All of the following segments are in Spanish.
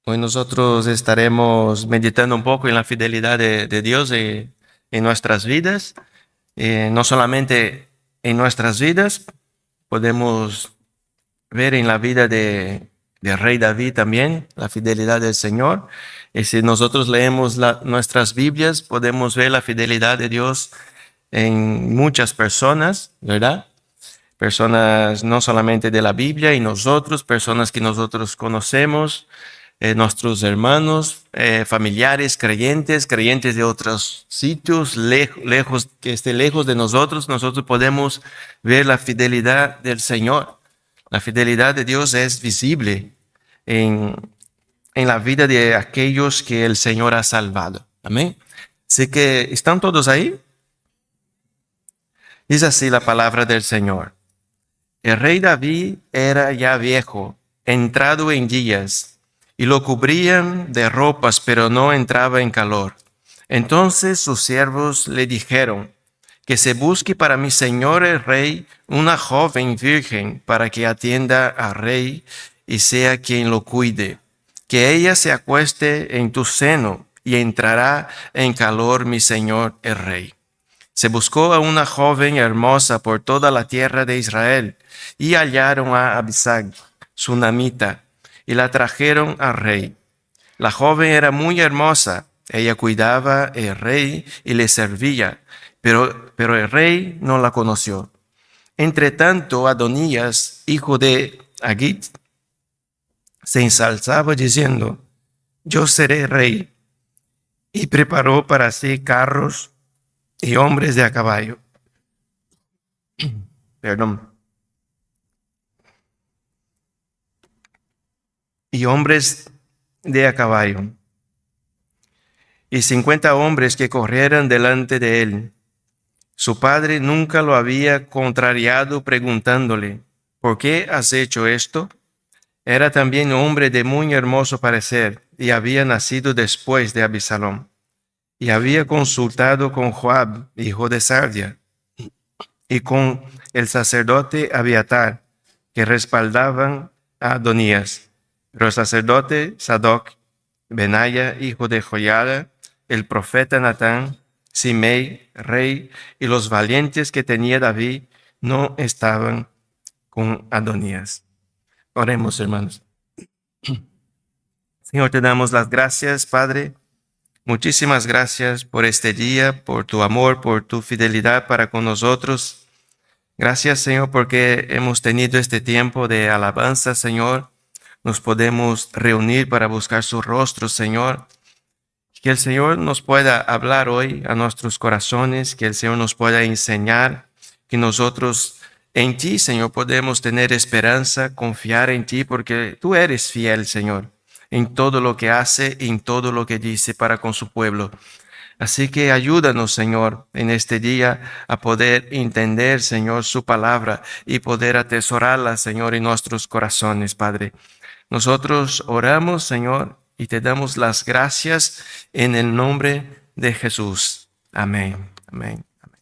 Hoy nosotros estaremos meditando un poco en la fidelidad de Dios en nuestras vidas. No solamente en nuestras vidas, podemos ver en la vida de Rey David también la fidelidad del Señor. Y si nosotros leemos nuestras Biblias, podemos ver la fidelidad de Dios en muchas personas, ¿verdad? Personas no solamente de la Biblia y nosotros, personas que nosotros conocemos, nuestros hermanos, familiares, creyentes de otros sitios, lejos, que esté lejos de nosotros, nosotros podemos ver la fidelidad del Señor. La fidelidad de Dios es visible en, en la vida de aquellos que el Señor ha salvado. Amén. Así que, ¿están todos ahí? Dice así la palabra del Señor. El rey David era ya viejo, entrado en días, y lo cubrían de ropas, pero no entraba en calor. Entonces sus siervos le dijeron, que se busque para mi señor el rey una joven virgen para que atienda al rey y sea quien lo cuide. Que ella se acueste en tu seno y entrará en calor mi señor el rey. Se buscó a una joven hermosa por toda la tierra de Israel y hallaron a Abisag, sunamita, y la trajeron al rey. La joven era muy hermosa, ella cuidaba al rey y le servía, pero el rey no la conoció. Entre tanto, Adonías, hijo de Agit, se ensalzaba diciendo, yo seré rey, y preparó para sí carros y hombres de a caballo. Perdón. Y hombres de a caballo, y 50 hombres que corrieran delante de él. Su padre nunca lo había contrariado preguntándole, ¿por qué has hecho esto? Era también hombre de muy hermoso parecer, y había nacido después de Abisalom. Y había consultado con Joab, hijo de Sardia, y con el sacerdote Abiatar, que respaldaban a Adonías. Pero el sacerdote Sadoc, Benaya, hijo de Joiada, el profeta Natán, Simei, rey, y los valientes que tenía David, no estaban con Adonías. Oremos, hermanos. Señor, te damos las gracias, Padre. Muchísimas gracias por este día, por tu amor, por tu fidelidad para con nosotros. Gracias, Señor, porque hemos tenido este tiempo de alabanza, Señor. Nos podemos reunir para buscar su rostro, Señor. Que el Señor nos pueda hablar hoy a nuestros corazones, que el Señor nos pueda enseñar, que nosotros en ti, Señor, podemos tener esperanza, confiar en ti, porque tú eres fiel, Señor, en todo lo que hace, en todo lo que dice para con su pueblo. Así que ayúdanos, Señor, en este día a poder entender, Señor, su palabra y poder atesorarla, Señor, en nuestros corazones, Padre. Nosotros oramos, Señor, y te damos las gracias en el nombre de Jesús. Amén. Amén. Amén.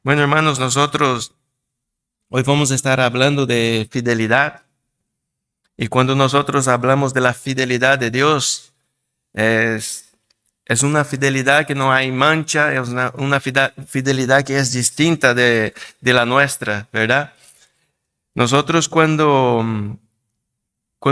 Bueno, hermanos, nosotros hoy vamos a estar hablando de fidelidad. Y cuando nosotros hablamos de la fidelidad de Dios, es una fidelidad que no hay mancha, es una fidelidad que es distinta de la nuestra, ¿verdad? Nosotros cuando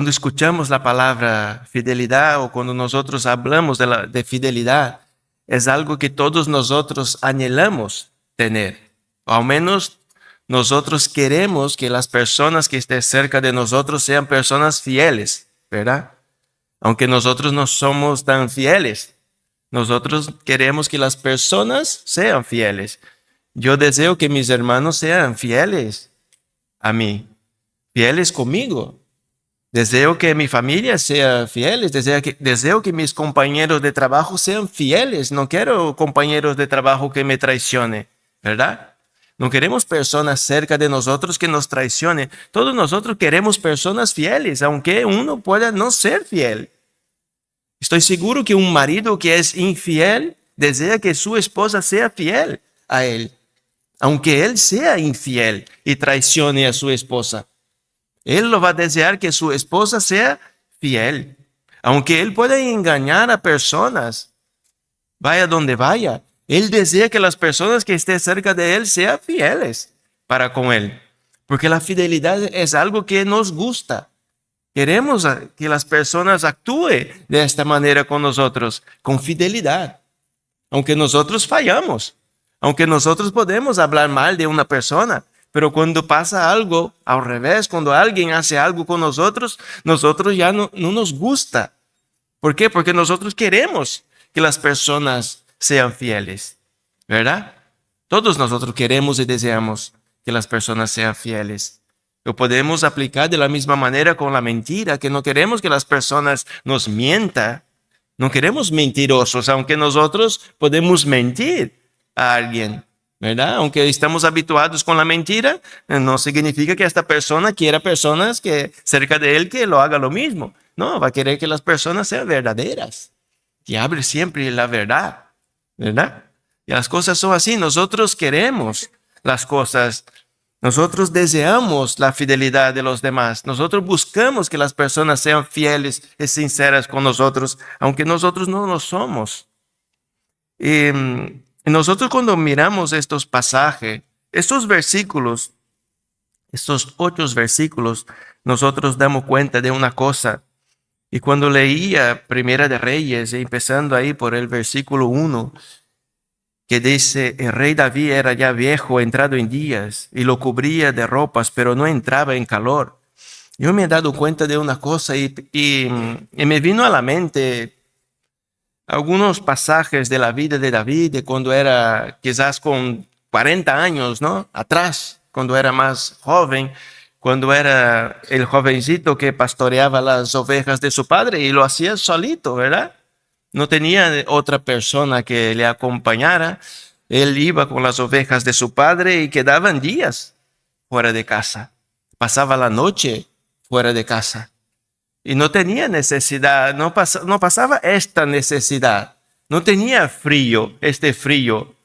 escuchamos la palabra fidelidad o cuando nosotros hablamos de fidelidad, es algo que todos nosotros anhelamos tener. O al menos nosotros queremos que las personas que estén cerca de nosotros sean personas fieles, ¿verdad? Aunque nosotros no somos tan fieles, nosotros queremos que las personas sean fieles. Yo deseo que mis hermanos sean fieles a mí, fieles conmigo. Deseo que mi familia sea fieles, deseo que mis compañeros de trabajo sean fieles. No quiero compañeros de trabajo que me traicionen, ¿verdad? No queremos personas cerca de nosotros que nos traicionen. Todos nosotros queremos personas fieles, aunque uno pueda no ser fiel. Estoy seguro que un marido que es infiel desea que su esposa sea fiel a él, aunque él sea infiel y traicione a su esposa. Él lo va a desear que su esposa sea fiel. Aunque él puede engañar a personas, vaya donde vaya, él desea que las personas que estén cerca de él sean fieles para con él. Porque la fidelidad es algo que nos gusta. Queremos que las personas actúen de esta manera con nosotros, con fidelidad. Aunque nosotros fallamos, aunque nosotros podemos hablar mal de una persona, pero cuando pasa algo al revés, cuando alguien hace algo con nosotros, nosotros ya no nos gusta. ¿Por qué? Porque nosotros queremos que las personas sean fieles, ¿verdad? Todos nosotros queremos y deseamos que las personas sean fieles. Lo podemos aplicar de la misma manera con la mentira, que no queremos que las personas nos mientan. No queremos mentirosos, aunque nosotros podemos mentir a alguien, ¿verdad? Aunque estamos habituados con la mentira, no significa que esta persona quiera personas que cerca de él que lo haga lo mismo. No, va a querer que las personas sean verdaderas, que hable siempre la verdad, ¿verdad? Y las cosas son así, nosotros queremos las cosas. Nosotros deseamos la fidelidad de los demás. Nosotros buscamos que las personas sean fieles y sinceras con nosotros, aunque nosotros no lo somos. Y nosotros cuando miramos estos pasajes, estos versículos, estos 8 versículos, nosotros damos cuenta de una cosa. Y cuando leía Primera de Reyes, empezando ahí por el versículo 1, que dice, el rey David era ya viejo, entrado en días, y lo cubría de ropas, pero no entraba en calor. Yo me he dado cuenta de una cosa y me vino a la mente algunos pasajes de la vida de David, de cuando era quizás con 40 años, ¿no? Atrás, cuando era más joven, cuando era el jovencito que pastoreaba las ovejas de su padre y lo hacía solito, ¿verdad? No tenía otra persona que le acompañara. Él iba con las ovejas de su padre y quedaban días fuera de casa. Pasaba la noche fuera de casa. Y no tenía necesidad, no pasaba esta necesidad. No tenía frío, este frío.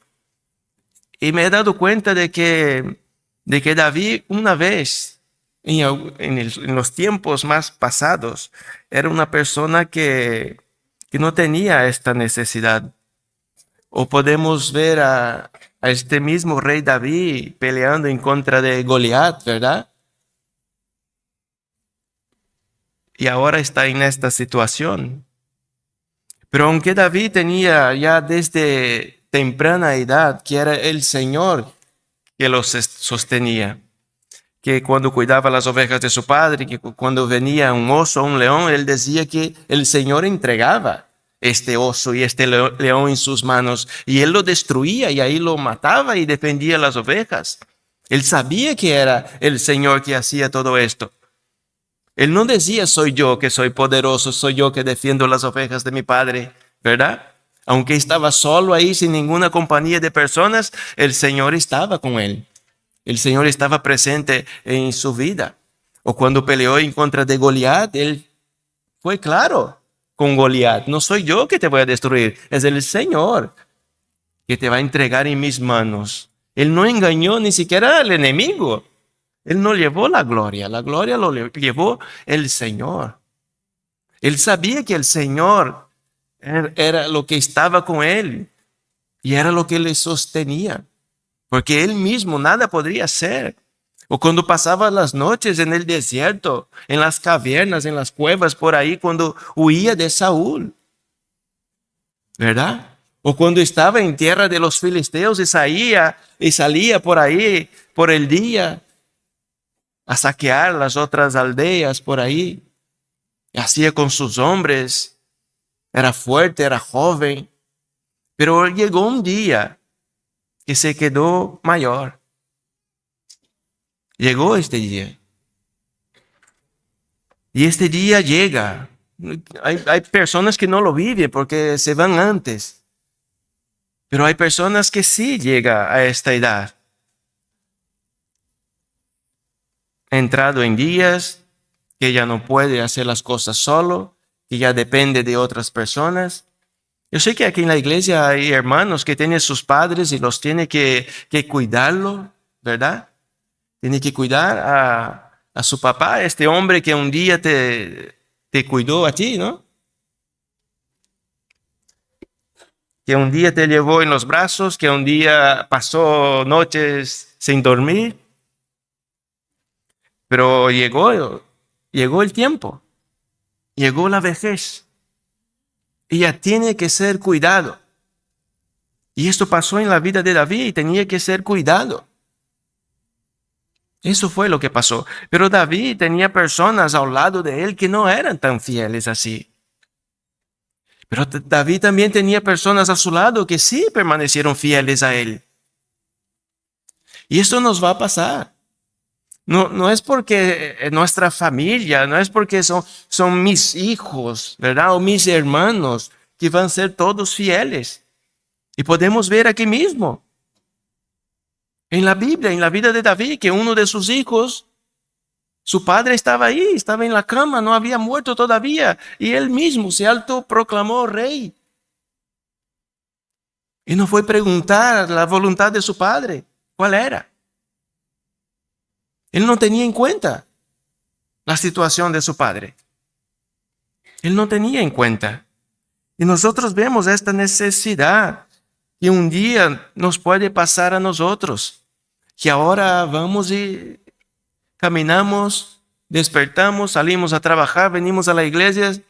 Y me he dado cuenta de que David una vez, en los tiempos más pasados, era una persona que no tenía esta necesidad. O podemos ver a este mismo rey David peleando en contra de Goliat, ¿verdad? Y ahora está en esta situación. Pero aunque David tenía ya desde temprana edad que era el Señor que los sostenía, que cuando cuidaba las ovejas de su padre, que cuando venía un oso o un león, él decía que el Señor entregaba este oso y este león en sus manos, y él lo destruía y ahí lo mataba y defendía las ovejas. Él sabía que era el Señor que hacía todo esto. Él no decía, soy yo que soy poderoso, soy yo que defiendo las ovejas de mi padre, ¿verdad? Aunque estaba solo ahí sin ninguna compañía de personas, el Señor estaba con él. El Señor estaba presente en su vida. O cuando peleó en contra de Goliat, él fue claro con Goliat. No soy yo que te voy a destruir, es el Señor que te va a entregar en mis manos. Él no engañó ni siquiera al enemigo. Él no llevó la gloria lo llevó el Señor. Él sabía que el Señor era lo que estaba con él y era lo que le sostenía, porque él mismo nada podría hacer. O cuando pasaba las noches en el desierto, en las cavernas, en las cuevas, por ahí, cuando huía de Saúl, ¿verdad? O cuando estaba en tierra de los filisteos y salía por ahí por el día a saquear las otras aldeas por ahí. Hacía con sus hombres. Era fuerte, era joven. Pero llegó un día que se quedó mayor. Llegó este día. Y este día llega. Hay personas que no lo viven porque se van antes. Pero hay personas que sí llegan a esta edad. Ha entrado en días que ya no puede hacer las cosas solo, que ya depende de otras personas. Yo sé que aquí en la iglesia hay hermanos que tienen sus padres y los tiene que cuidarlo, ¿verdad? Tiene que cuidar a su papá, este hombre que un día te te cuidó a ti, ¿no? Que un día te llevó en los brazos, que un día pasó noches sin dormir, pero llegó el tiempo, llegó la vejez y ya tiene que ser cuidado. Y esto pasó en la vida de David y tenía que ser cuidado. Eso fue lo que pasó. Pero David tenía personas al lado de él que no eran tan fieles así. Pero David también tenía personas a su lado que sí permanecieron fieles a él. Y esto nos va a pasar. No es porque nuestra familia, no es porque son mis hijos, ¿verdad? O mis hermanos que van a ser todos fieles. Y podemos ver aquí mismo, en la Biblia, en la vida de David, que uno de sus hijos, su padre estaba ahí, estaba en la cama, no había muerto todavía. Y él mismo se autoproclamó rey. Y no fue preguntar la voluntad de su padre, ¿cuál era? Él no tenía en cuenta la situación de su padre. Él no tenía en cuenta. Y nosotros vemos esta necesidad que un día nos puede pasar a nosotros. Que ahora vamos y caminamos, despertamos, salimos a trabajar, venimos a la iglesia,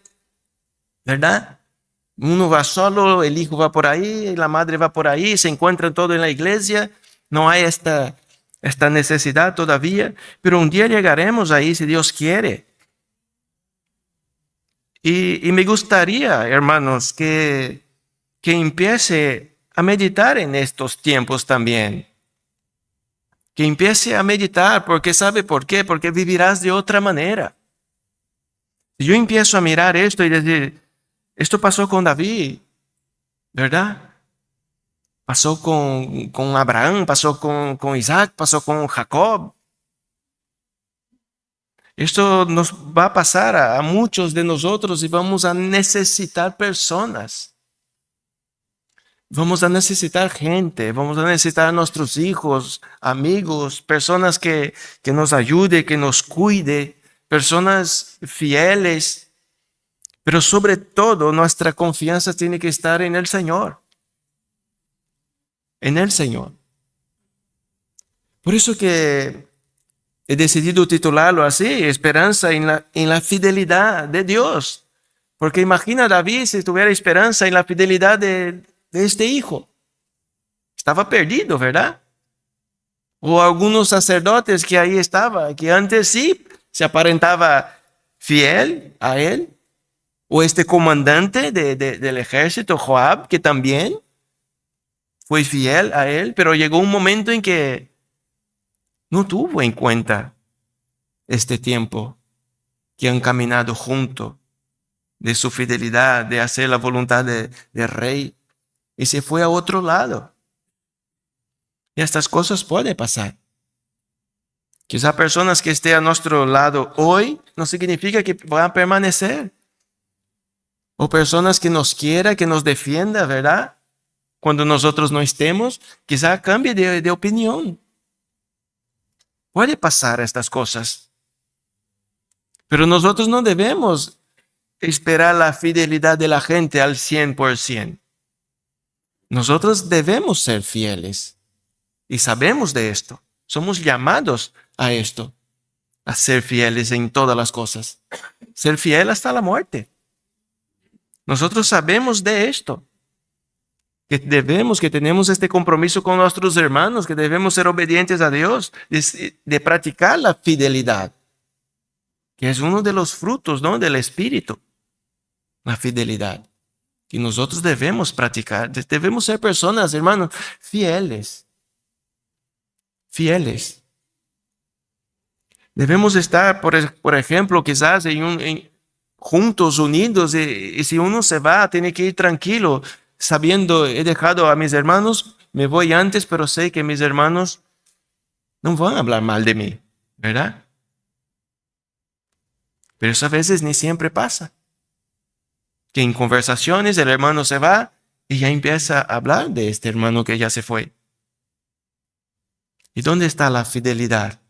¿verdad? Uno va solo, el hijo va por ahí, la madre va por ahí, se encuentran todos en la iglesia. No hay esta necesidad todavía, pero un día llegaremos ahí si Dios quiere. Y me gustaría, hermanos, que empiece a meditar en estos tiempos también. Que empiece a meditar, porque ¿sabe por qué? Porque vivirás de otra manera. Si yo empiezo a mirar esto y decir, esto pasó con David, ¿verdad? Pasó con Abraham, pasó con Isaac, pasó con Jacob. Esto nos va a pasar a muchos de nosotros y vamos a necesitar personas. Vamos a necesitar gente, vamos a necesitar a nuestros hijos, amigos, personas que nos ayude, que nos cuide, personas fieles. Pero sobre todo nuestra confianza tiene que estar en el Señor. En el Señor. Por eso que he decidido titularlo así, Esperanza en la fidelidad de Dios. Porque imagina David si tuviera esperanza en la fidelidad de este hijo. Estaba perdido, ¿verdad? O algunos sacerdotes que ahí estaban, que antes sí se aparentaba fiel a él. O este comandante del ejército, Joab, que también fue fiel a él, pero llegó un momento en que no tuvo en cuenta este tiempo que han caminado junto de su fidelidad, de hacer la voluntad del rey, y se fue a otro lado. Y estas cosas pueden pasar. Quizá personas que estén a nuestro lado hoy no significa que van a permanecer. O personas que nos quiera, que nos defienda, ¿verdad? Cuando nosotros no estemos, quizá cambie de opinión. Puede pasar estas cosas. Pero nosotros no debemos esperar la fidelidad de la gente al 100%. Nosotros debemos ser fieles. Y sabemos de esto. Somos llamados a esto. A ser fieles en todas las cosas. Ser fiel hasta la muerte. Nosotros sabemos de esto. Que tenemos este compromiso con nuestros hermanos, que debemos ser obedientes a Dios, de practicar la fidelidad, que es uno de los frutos, ¿no?, del Espíritu, la fidelidad, que nosotros debemos practicar. Debemos ser personas, hermanos, fieles, fieles. Debemos estar, por ejemplo, quizás juntos, unidos, y si uno se va, tiene que ir tranquilo, sabiendo, he dejado a mis hermanos, me voy antes, pero sé que mis hermanos no van a hablar mal de mí, ¿verdad? Pero eso a veces ni siempre pasa. Que en conversaciones el hermano se va y ya empieza a hablar de este hermano que ya se fue. ¿Y dónde está la fidelidad?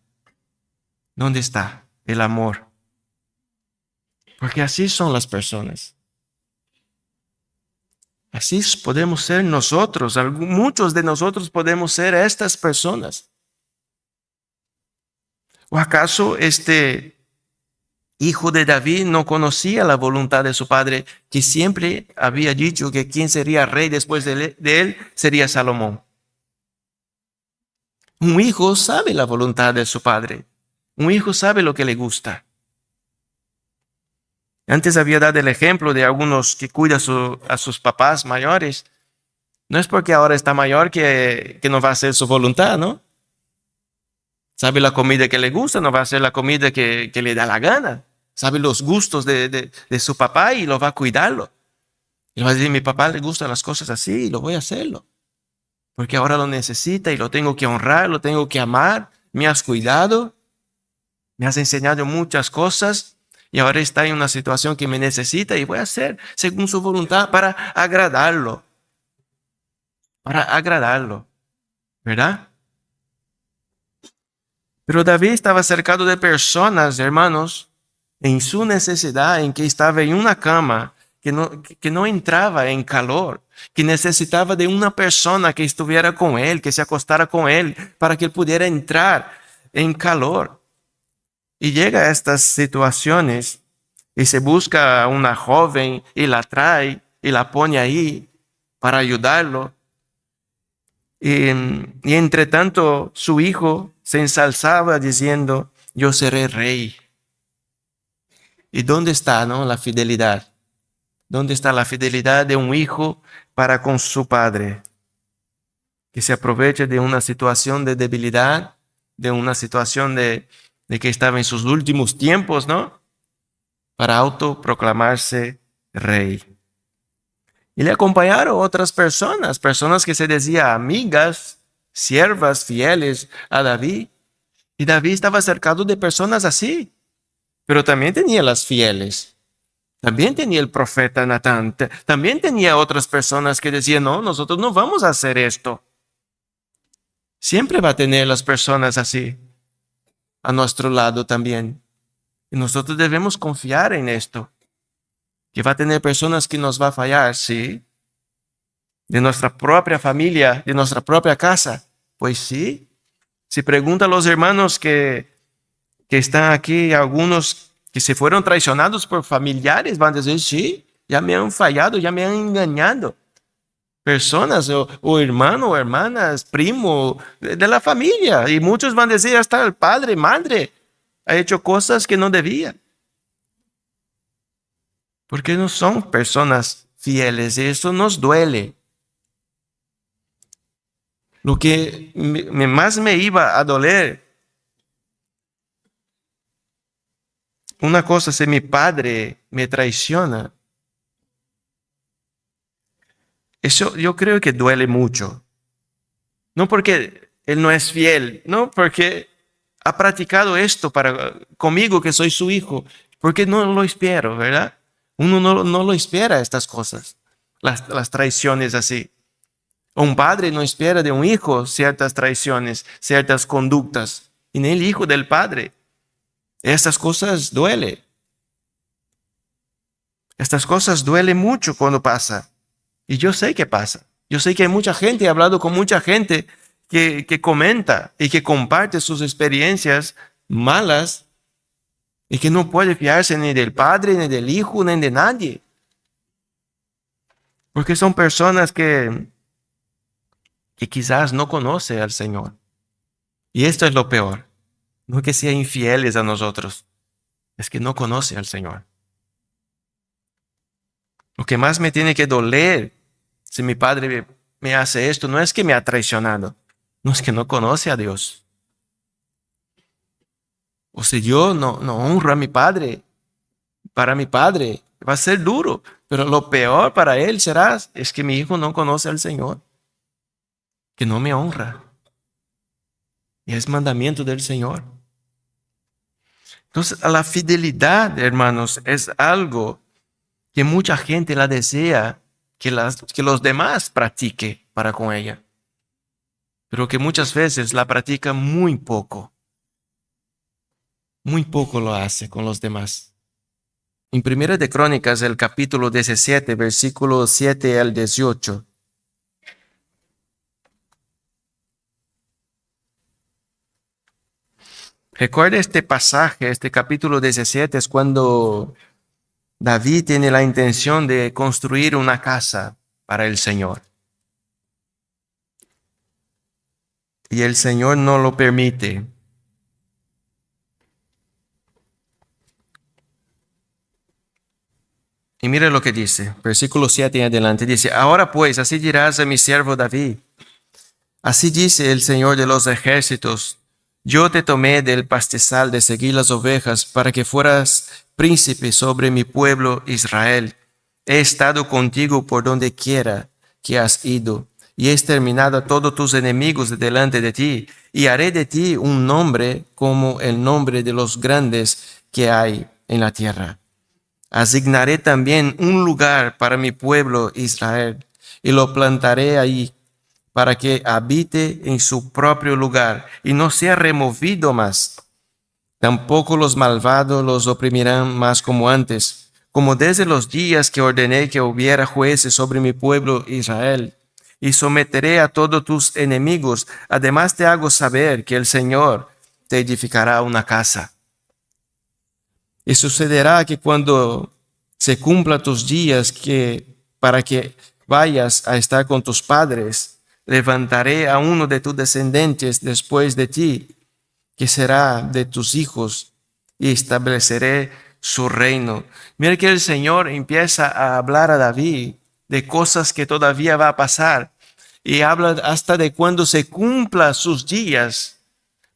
¿Dónde está el amor? Porque así son las personas. Así podemos ser nosotros. Muchos de nosotros podemos ser estas personas. ¿O acaso este hijo de David no conocía la voluntad de su padre, que siempre había dicho que quien sería rey después de él sería Salomón? Un hijo sabe la voluntad de su padre. Un hijo sabe lo que le gusta. Antes había dado el ejemplo de algunos que cuidan a sus papás mayores. No es porque ahora está mayor que no va a hacer su voluntad, ¿no? Sabe la comida que le gusta, no va a hacer la comida que le da la gana. Sabe los gustos de su papá y lo va a cuidarlo. Y va a decir, mi papá le gustan las cosas así y lo voy a hacerlo. Porque ahora lo necesita y lo tengo que honrar, lo tengo que amar. Me has cuidado, me has enseñado muchas cosas y ahora está en una situación que me necesita y voy a hacer según su voluntad para agradarlo. Para agradarlo, ¿verdad? Pero David estaba cercado de personas, hermanos, en su necesidad, en que estaba en una cama, que no entraba en calor, que necesitaba de una persona que estuviera con él, que se acostara con él, para que él pudiera entrar en calor. Y llega a estas situaciones y se busca a una joven y la trae y la pone ahí para ayudarlo. Y entre tanto su hijo se ensalzaba diciendo, yo seré rey. ¿Y dónde está, no, la fidelidad? ¿Dónde está la fidelidad de un hijo para con su padre? Que se aprovecha de una situación de debilidad, de una situación de que estaba en sus últimos tiempos, ¿no? Para autoproclamarse rey. Y le acompañaron otras personas que se decían amigas, siervas fieles a David. Y David estaba cercado de personas así, pero también tenía las fieles. También tenía el profeta Natán. También tenía otras personas que decían, no, nosotros no vamos a hacer esto. Siempre va a tener las personas así a nuestro lado también. Y nosotros debemos confiar en esto. Que va a tener personas que nos va a fallar, sí. De nuestra propia familia, de nuestra propia casa. Pues sí. Si pregunta a los hermanos que están aquí, algunos que se fueron traicionados por familiares, van a decir, sí, ya me han fallado, ya me han engañado. Personas o hermanos o hermanas, primo de la familia. Y muchos van a decir, hasta el padre, madre, ha hecho cosas que no debía. Porque no son personas fieles y eso nos duele. Lo que más me iba a doler, una cosa, si mi padre me traiciona, eso yo creo que duele mucho. No porque él no es fiel, no porque ha practicado esto conmigo que soy su hijo, porque no lo espero, ¿verdad? Uno no lo espera estas cosas, las traiciones así. Un padre no espera de un hijo ciertas traiciones, ciertas conductas, y ni el hijo del padre. Estas cosas duelen. Estas cosas duelen mucho cuando pasa. Y yo sé que pasa. Yo sé que hay mucha gente, he hablado con mucha gente que comenta y que comparte sus experiencias malas y que no puede fiarse ni del padre, ni del hijo, ni de nadie. Porque son personas que quizás no conocen al Señor. Y esto es lo peor. No que sean infieles a nosotros, es que no conocen al Señor. Lo que más me tiene que doler si mi padre me hace esto, no es que me ha traicionado, no es que no conoce a Dios. O si yo no honro a mi padre, para mi padre va a ser duro, pero lo peor para él será es que mi hijo no conoce al Señor, que no me honra. Y es mandamiento del Señor. Entonces, a la fidelidad, hermanos, es algo que mucha gente la desea que los demás practiquen para con ella, pero que muchas veces la practica muy poco lo hace con los demás. En Primera de Crónicas, el capítulo 17, versículo 7 al 18. Recuerda este pasaje, este capítulo 17 es cuando David tiene la intención de construir una casa para el Señor. Y el Señor no lo permite. Y mire lo que dice, versículo 7 en adelante, dice, ahora pues, así dirás a mi siervo David, así dice el Señor de los ejércitos, yo te tomé del pastizal de seguir las ovejas para que fueras príncipe sobre mi pueblo Israel. He estado contigo por donde quiera que has ido y he exterminado a todos tus enemigos de delante de ti y haré de ti un nombre como el nombre de los grandes que hay en la tierra. Asignaré también un lugar para mi pueblo Israel y lo plantaré ahí para que habite en su propio lugar y no sea removido más. Tampoco los malvados los oprimirán más como antes, como desde los días que ordené que hubiera jueces sobre mi pueblo Israel. Y someteré a todos tus enemigos. Además te hago saber que el Señor te edificará una casa. Y sucederá que cuando se cumplan tus días para que vayas a estar con tus padres, levantaré a uno de tus descendientes después de ti, que será de tus hijos, y estableceré su reino. Mira que el Señor empieza a hablar a David de cosas que todavía va a pasar, y habla hasta de cuando se cumplan sus días,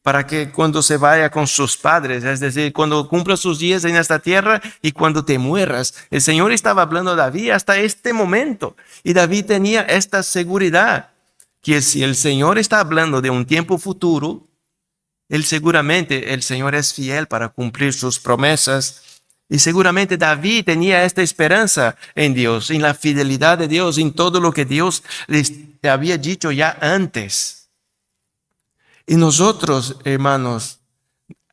para que cuando se vaya con sus padres, es decir, cuando cumpla sus días en esta tierra y cuando te mueras. El Señor estaba hablando a David hasta este momento, y David tenía esta seguridad, que si el Señor está hablando de un tiempo futuro, seguramente el Señor es fiel para cumplir sus promesas. Y seguramente David tenía esta esperanza en Dios, en la fidelidad de Dios, en todo lo que Dios les había dicho ya antes. Y nosotros, hermanos,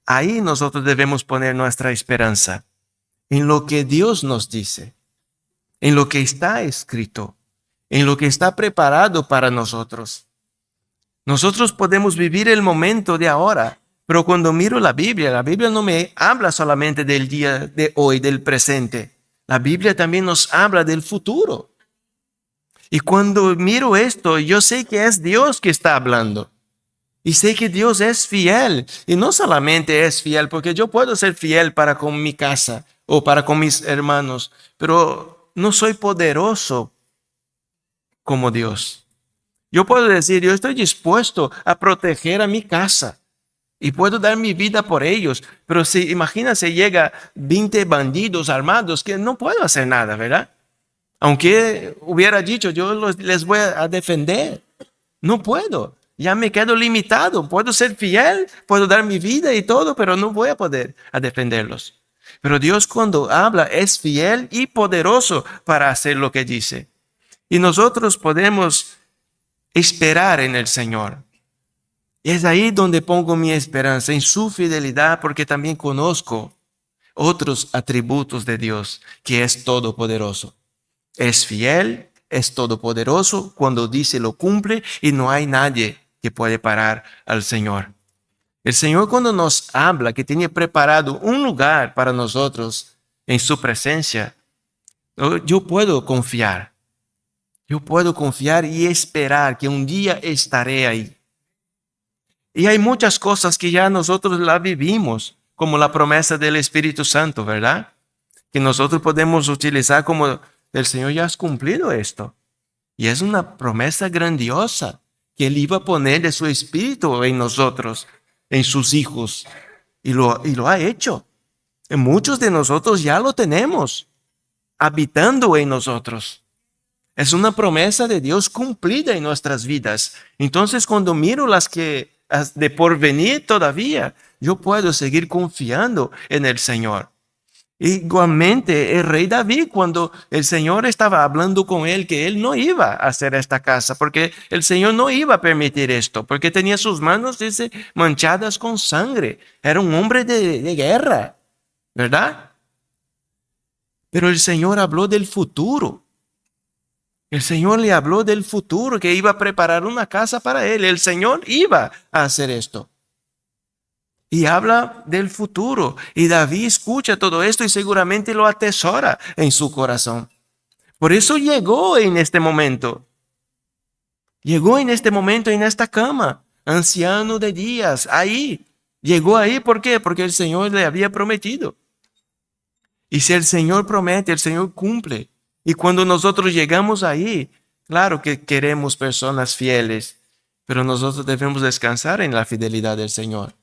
ahí nosotros debemos poner nuestra esperanza en lo que Dios nos dice, en lo que está escrito, en lo que está preparado para nosotros. Nosotros podemos vivir el momento de ahora, pero cuando miro la Biblia no me habla solamente del día de hoy, del presente. La Biblia también nos habla del futuro. Y cuando miro esto, yo sé que es Dios que está hablando. Y sé que Dios es fiel. Y no solamente es fiel, porque yo puedo ser fiel para con mi casa o para con mis hermanos, pero no soy poderoso como Dios. Yo puedo decir, yo estoy dispuesto a proteger a mi casa y puedo dar mi vida por ellos. Pero si imagínate, llega 20 bandidos armados, que no puedo hacer nada, ¿verdad? Aunque hubiera dicho, les voy a defender. No puedo. Ya me quedo limitado. Puedo ser fiel, puedo dar mi vida y todo, pero no voy a poder defenderlos. Pero Dios cuando habla es fiel y poderoso para hacer lo que dice. Y nosotros podemos esperar en el Señor. Y es ahí donde pongo mi esperanza, en su fidelidad, porque también conozco otros atributos de Dios, que es todopoderoso. Es fiel, es todopoderoso, cuando dice lo cumple y no hay nadie que puede parar al Señor. El Señor cuando nos habla que tiene preparado un lugar para nosotros en su presencia, yo puedo confiar. Yo puedo confiar y esperar que un día estaré ahí. Y hay muchas cosas que ya nosotros la vivimos, como la promesa del Espíritu Santo, ¿verdad? Que nosotros podemos utilizar como el Señor ya ha cumplido esto. Y es una promesa grandiosa que Él iba a poner de su Espíritu en nosotros, en sus hijos. Y lo ha hecho. Y muchos de nosotros ya lo tenemos, habitando en nosotros. Es una promesa de Dios cumplida en nuestras vidas. Entonces, cuando miro las que de porvenir todavía, yo puedo seguir confiando en el Señor. Igualmente, el rey David, cuando el Señor estaba hablando con él, que él no iba a hacer esta casa, porque el Señor no iba a permitir esto, porque tenía sus manos, dice, manchadas con sangre. Era un hombre de guerra, ¿verdad? Pero el Señor habló del futuro. El Señor le habló del futuro, que iba a preparar una casa para él. El Señor iba a hacer esto. Y habla del futuro. Y David escucha todo esto y seguramente lo atesora en su corazón. Por eso llegó en este momento. Llegó en este momento, en esta cama, anciano de días, ahí. Llegó ahí, ¿por qué? Porque el Señor le había prometido. Y si el Señor promete, el Señor cumple. Y cuando nosotros llegamos ahí, claro que queremos personas fieles, pero nosotros debemos descansar en la fidelidad del Señor.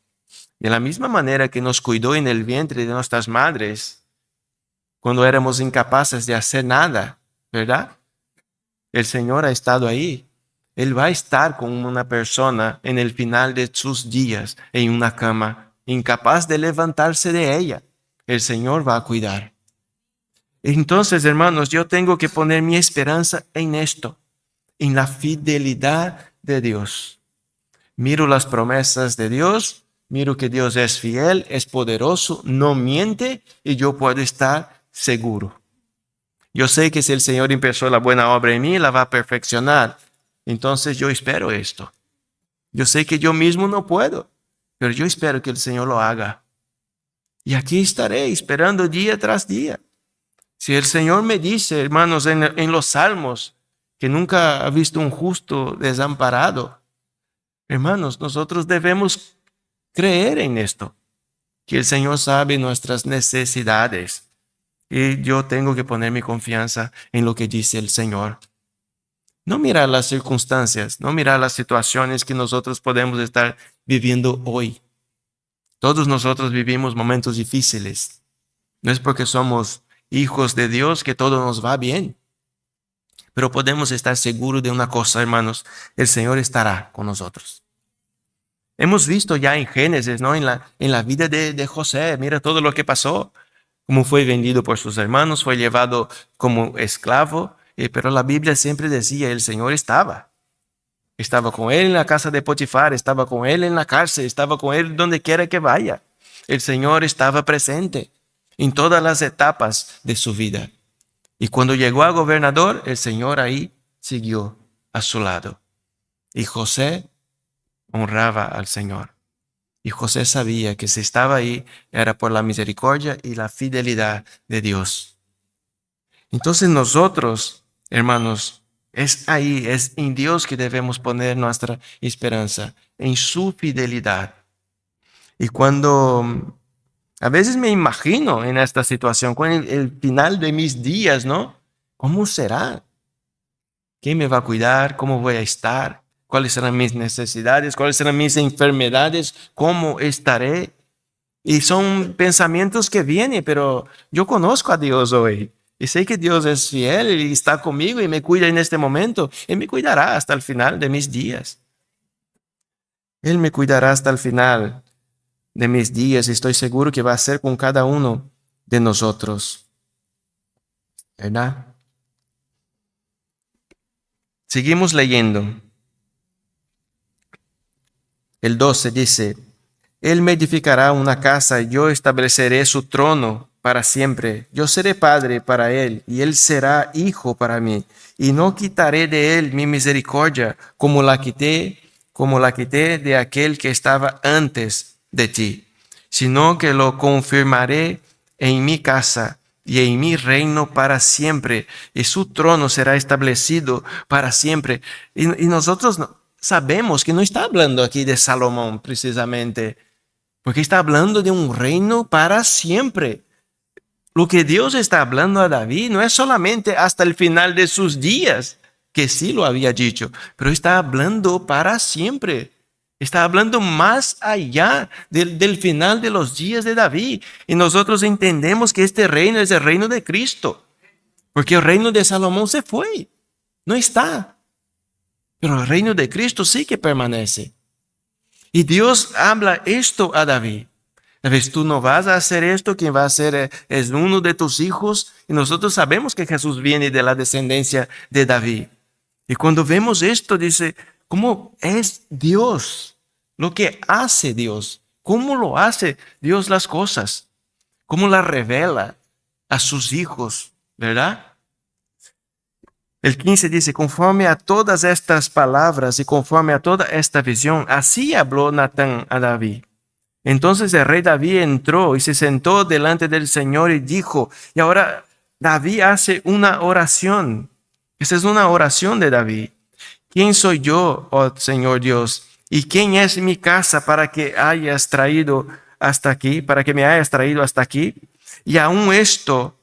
De la misma manera que nos cuidó en el vientre de nuestras madres, cuando éramos incapaces de hacer nada, ¿verdad? El Señor ha estado ahí. Él va a estar con una persona en el final de sus días en una cama, incapaz de levantarse de ella. El Señor va a cuidar. Entonces, hermanos, yo tengo que poner mi esperanza en esto, en la fidelidad de Dios. Miro las promesas de Dios, miro que Dios es fiel, es poderoso, no miente y yo puedo estar seguro. Yo sé que si el Señor empezó la buena obra en mí, la va a perfeccionar. Entonces yo espero esto. Yo sé que yo mismo no puedo, pero yo espero que el Señor lo haga. Y aquí estaré esperando día tras día. Si el Señor me dice, hermanos, en los Salmos, que nunca ha visto un justo desamparado, hermanos, nosotros debemos creer en esto, que el Señor sabe nuestras necesidades. Y yo tengo que poner mi confianza en lo que dice el Señor. No mirar las circunstancias, no mirar las situaciones que nosotros podemos estar viviendo hoy. Todos nosotros vivimos momentos difíciles. No es porque somos hijos de Dios que todo nos va bien. Pero podemos estar seguros de una cosa, hermanos. El Señor estará con nosotros. Hemos visto ya en Génesis, ¿no? En la vida de José. Mira todo lo que pasó. Cómo fue vendido por sus hermanos, fue llevado como esclavo. Pero la Biblia siempre decía, el Señor estaba. Estaba con él en la casa de Potifar, estaba con él en la cárcel, estaba con él donde quiera que vaya. El Señor estaba presente en todas las etapas de su vida. Y cuando llegó a gobernador, el Señor ahí siguió a su lado. Y José honraba al Señor. Y José sabía que si estaba ahí era por la misericordia y la fidelidad de Dios. Entonces nosotros, hermanos, es ahí, es en Dios que debemos poner nuestra esperanza, en su fidelidad. Y cuando a veces me imagino en esta situación, con el final de mis días, ¿no? ¿Cómo será? ¿Quién me va a cuidar? ¿Cómo voy a estar? ¿Cuáles serán mis necesidades? ¿Cuáles serán mis enfermedades? ¿Cómo estaré? Y son pensamientos que vienen, pero yo conozco a Dios hoy. Y sé que Dios es fiel y está conmigo y me cuida en este momento. Él me cuidará hasta el final de mis días. Él me cuidará hasta el final de mis días y estoy seguro que va a ser con cada uno de nosotros. ¿Verdad? Seguimos leyendo. El 12 dice, Él me edificará una casa y yo estableceré su trono para siempre. Yo seré padre para él y él será hijo para mí. Y no quitaré de él mi misericordia como la quité de aquel que estaba antes de ti, sino que lo confirmaré en mi casa y en mi reino para siempre, y su trono será establecido para siempre. Y nosotros sabemos que no está hablando aquí de Salomón precisamente, porque está hablando de un reino para siempre. Lo que Dios está hablando a David no es solamente hasta el final de sus días, que sí lo había dicho, pero está hablando para siempre. Está hablando más allá del final de los días de David. Y nosotros entendemos que este reino es el reino de Cristo, porque el reino de Salomón se fue, no está. Pero el reino de Cristo sí que permanece. Y Dios habla esto a David. David, tú no vas a hacer esto, quien va a hacer es uno de tus hijos. Y nosotros sabemos que Jesús viene de la descendencia de David. Y cuando vemos esto, dice, ¿cómo es Dios? Lo que hace Dios. ¿Cómo lo hace Dios las cosas? ¿Cómo las revela? a sus hijos, ¿verdad? El 15 dice, conforme a todas estas palabras y conforme a toda esta visión, así habló Natán a David. Entonces el rey David entró y se sentó delante del Señor y dijo, y ahora David hace una oración. Esa es una oración de David. ¿Quién soy yo, oh Señor Dios? ¿Y quién es mi casa para que hayas traído hasta aquí, para que me hayas traído hasta aquí? Y aún esto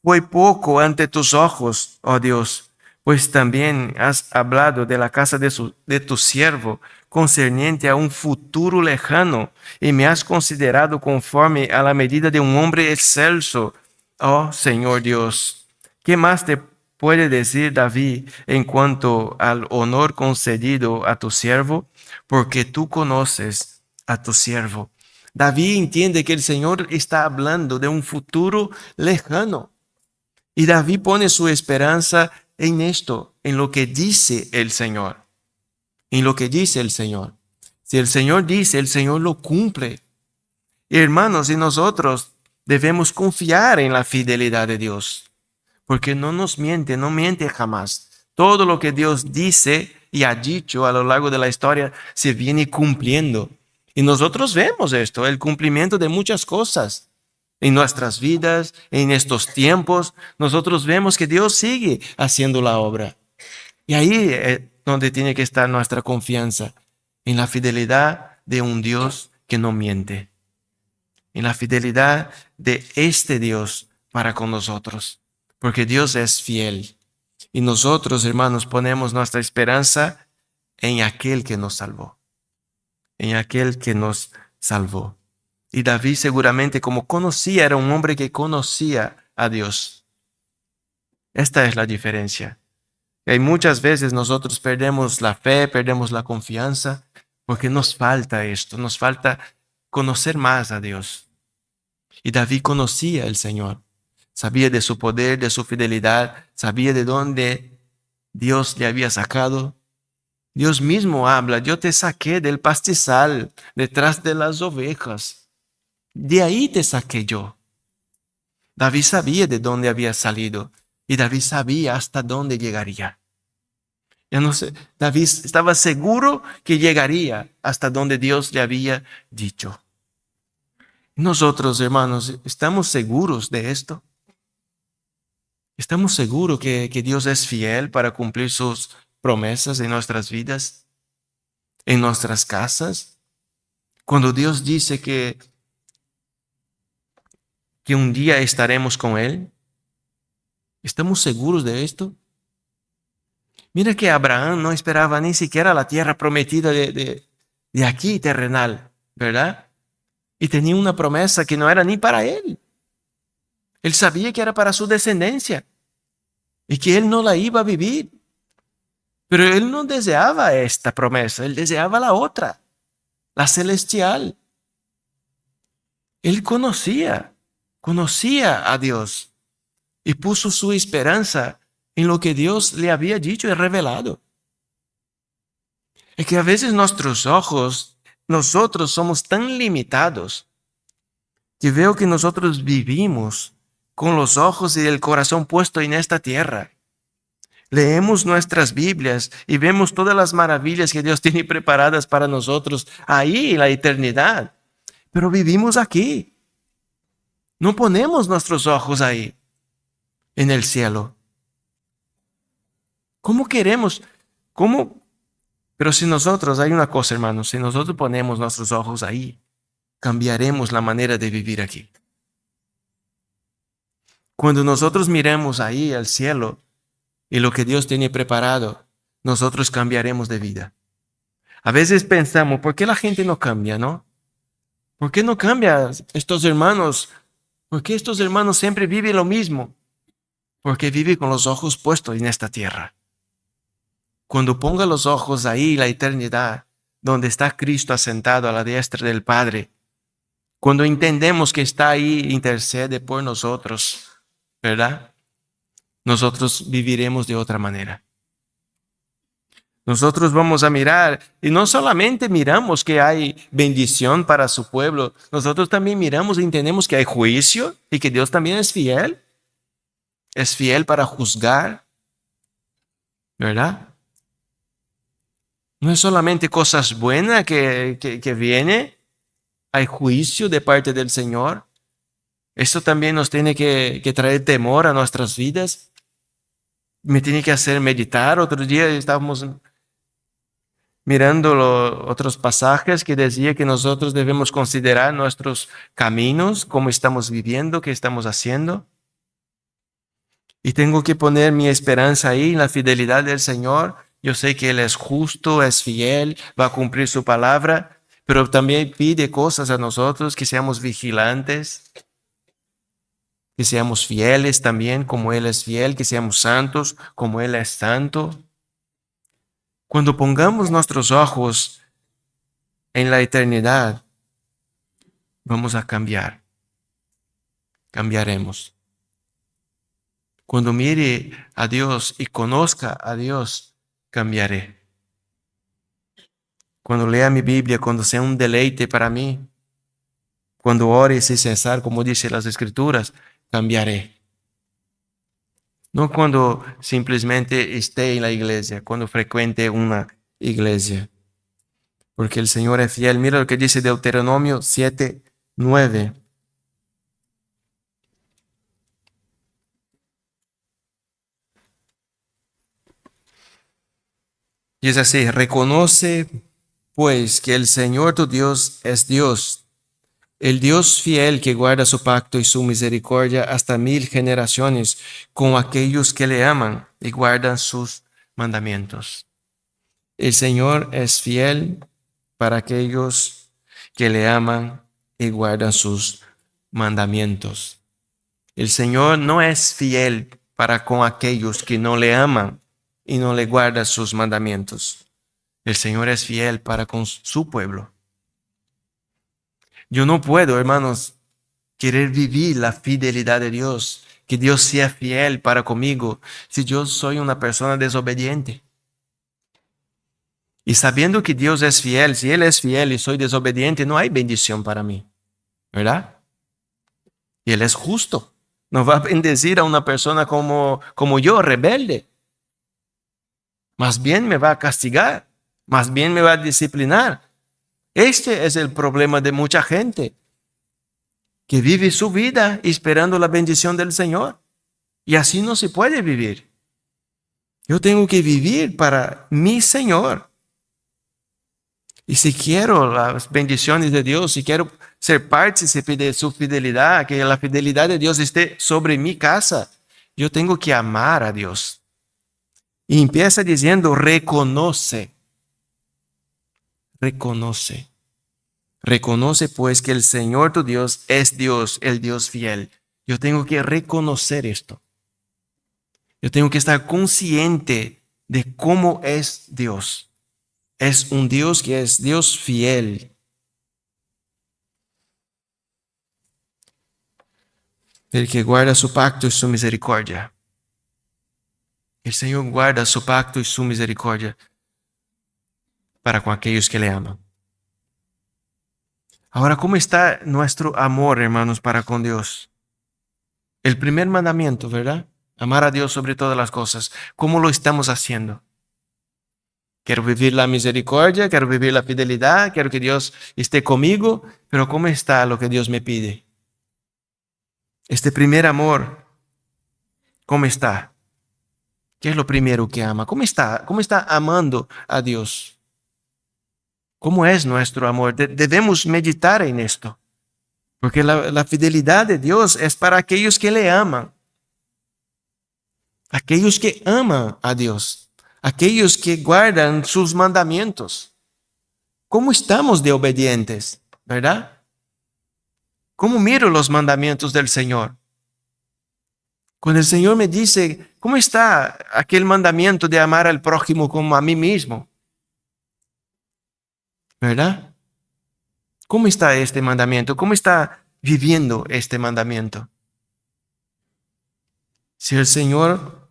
fue poco ante tus ojos, oh Dios, pues también has hablado de la casa de tu siervo, concerniente a un futuro lejano, y me has considerado conforme a la medida de un hombre excelso, oh Señor Dios. ¿Qué más te puede decir David en cuanto al honor concedido a tu siervo? Porque tú conoces a tu siervo. David entiende que el Señor está hablando de un futuro lejano. Y David pone su esperanza en esto, en lo que dice el Señor. En lo que dice el Señor. Si el Señor dice, el Señor lo cumple. Y hermanos, y nosotros debemos confiar en la fidelidad de Dios. Porque no nos miente, no miente jamás. Todo lo que Dios dice y ha dicho a lo largo de la historia se viene cumpliendo. Y nosotros vemos esto, el cumplimiento de muchas cosas. En nuestras vidas, en estos tiempos, nosotros vemos que Dios sigue haciendo la obra. Y ahí es donde tiene que estar nuestra confianza, en la fidelidad de un Dios que no miente, en la fidelidad de este Dios para con nosotros, porque Dios es fiel. Y nosotros, hermanos, ponemos nuestra esperanza en aquel que nos salvó, en aquel que nos salvó. Y David seguramente, como conocía, era un hombre que conocía a Dios. Esta es la diferencia. Y muchas veces nosotros perdemos la fe, perdemos la confianza, porque nos falta esto, nos falta conocer más a Dios. Y David conocía al Señor, sabía de su poder, de su fidelidad, sabía de dónde Dios le había sacado. Dios mismo habla, yo te saqué del pastizal, detrás de las ovejas. De ahí te saqué yo. David sabía de dónde había salido y David sabía hasta dónde llegaría. Ya no sé, David estaba seguro que llegaría hasta donde Dios le había dicho. Nosotros, hermanos, ¿estamos seguros de esto? ¿Estamos seguros que Dios es fiel para cumplir sus promesas en nuestras vidas, en nuestras casas? Cuando Dios dice que un día estaremos con Él, ¿estamos seguros de esto? Mira que Abraham no esperaba ni siquiera la tierra prometida de aquí, terrenal, ¿verdad? Y tenía una promesa que no era ni para él. Él sabía que era para su descendencia y que él no la iba a vivir. Pero él no deseaba esta promesa, él deseaba la otra, la celestial. Él conocía a Dios y puso su esperanza en lo que Dios le había dicho y revelado. Es que a veces nosotros somos tan limitados que veo que nosotros vivimos con los ojos y el corazón puesto en esta tierra. Leemos nuestras Biblias y vemos todas las maravillas que Dios tiene preparadas para nosotros ahí en la eternidad. Pero vivimos aquí. No ponemos nuestros ojos ahí, en el cielo. ¿Cómo queremos? ¿Cómo? Pero si nosotros, hay una cosa, hermanos, si nosotros ponemos nuestros ojos ahí, cambiaremos la manera de vivir aquí. Cuando nosotros miremos ahí al cielo y lo que Dios tiene preparado, nosotros cambiaremos de vida. A veces pensamos, ¿por qué la gente no cambia, no? ¿Por qué no cambia estos hermanos? ¿Por qué estos hermanos siempre viven lo mismo? Porque viven con los ojos puestos en esta tierra. Cuando ponga los ojos ahí, la eternidad, donde está Cristo asentado a la diestra del Padre, cuando entendemos que está ahí, intercede por nosotros, ¿verdad? Nosotros viviremos de otra manera. Nosotros vamos a mirar y no solamente miramos que hay bendición para su pueblo, nosotros también miramos y entendemos que hay juicio y que Dios también es fiel para juzgar, ¿verdad? No es solamente cosas buenas que viene, hay juicio de parte del Señor. Esto también nos tiene que traer temor a nuestras vidas. Me tiene que hacer meditar. Otro día estábamos mirando otros pasajes que decía que nosotros debemos considerar nuestros caminos, cómo estamos viviendo, qué estamos haciendo. Y tengo que poner mi esperanza ahí en la fidelidad del Señor. Yo sé que Él es justo, es fiel, va a cumplir su palabra, pero también pide cosas a nosotros, que seamos vigilantes, que seamos fieles también como Él es fiel, que seamos santos como Él es santo. Cuando pongamos nuestros ojos en la eternidad, vamos a cambiar, cambiaremos. Cuando mire a Dios y conozca a Dios, cambiaré. Cuando lea mi Biblia, cuando sea un deleite para mí, cuando ore sin cesar, como dice las Escrituras, cambiaré. No cuando simplemente esté en la iglesia, cuando frecuente una iglesia. Porque el Señor es fiel. Mira lo que dice Deuteronomio 7:9. Y es así: reconoce pues que el Señor tu Dios es Dios, el Dios fiel que guarda su pacto y su misericordia hasta 1000 generaciones con aquellos que le aman y guardan sus mandamientos. El Señor es fiel para aquellos que le aman y guardan sus mandamientos. El Señor no es fiel para con aquellos que no le aman y no le guardan sus mandamientos. El Señor es fiel para con su pueblo. Yo no puedo, hermanos, querer vivir la fidelidad de Dios, que Dios sea fiel para conmigo, si yo soy una persona desobediente. Y sabiendo que Dios es fiel, si Él es fiel y soy desobediente, no hay bendición para mí, ¿verdad? Y Él es justo. No va a bendecir a una persona como yo, rebelde. Más bien me va a castigar, más bien me va a disciplinar. Este es el problema de mucha gente que vive su vida esperando la bendición del Señor. Y así no se puede vivir. Yo tengo que vivir para mi Señor. Y si quiero las bendiciones de Dios, si quiero ser partícipe de su fidelidad, que la fidelidad de Dios esté sobre mi casa, yo tengo que amar a Dios. Y empieza diciendo: reconoce. Reconoce. Reconoce pues que el Señor tu Dios es Dios, el Dios fiel. Yo tengo que reconocer esto. Yo tengo que estar consciente de cómo es Dios. Es un Dios que es Dios fiel. El que guarda su pacto y su misericordia. El Señor guarda su pacto y su misericordia para con aquellos que le aman. Ahora, ¿cómo está nuestro amor, hermanos, para con Dios? El primer mandamiento, ¿verdad? Amar a Dios sobre todas las cosas. ¿Cómo lo estamos haciendo? Quiero vivir la misericordia, quiero vivir la fidelidad, quiero que Dios esté conmigo, pero ¿cómo está lo que Dios me pide? Este primer amor, ¿cómo está? ¿Qué es lo primero que ama? ¿Cómo está? ¿Cómo está amando a Dios? ¿Cómo es nuestro amor? Debemos meditar en esto, porque la fidelidad de Dios es para aquellos que le aman, aquellos que aman a Dios, aquellos que guardan sus mandamientos. ¿Cómo estamos de obedientes? ¿Verdad? ¿Cómo miro los mandamientos del Señor? Cuando el Señor me dice: ¿cómo está aquel mandamiento de amar al prójimo como a mí mismo? ¿Verdad? ¿Cómo está este mandamiento? ¿Cómo está viviendo este mandamiento? Si el Señor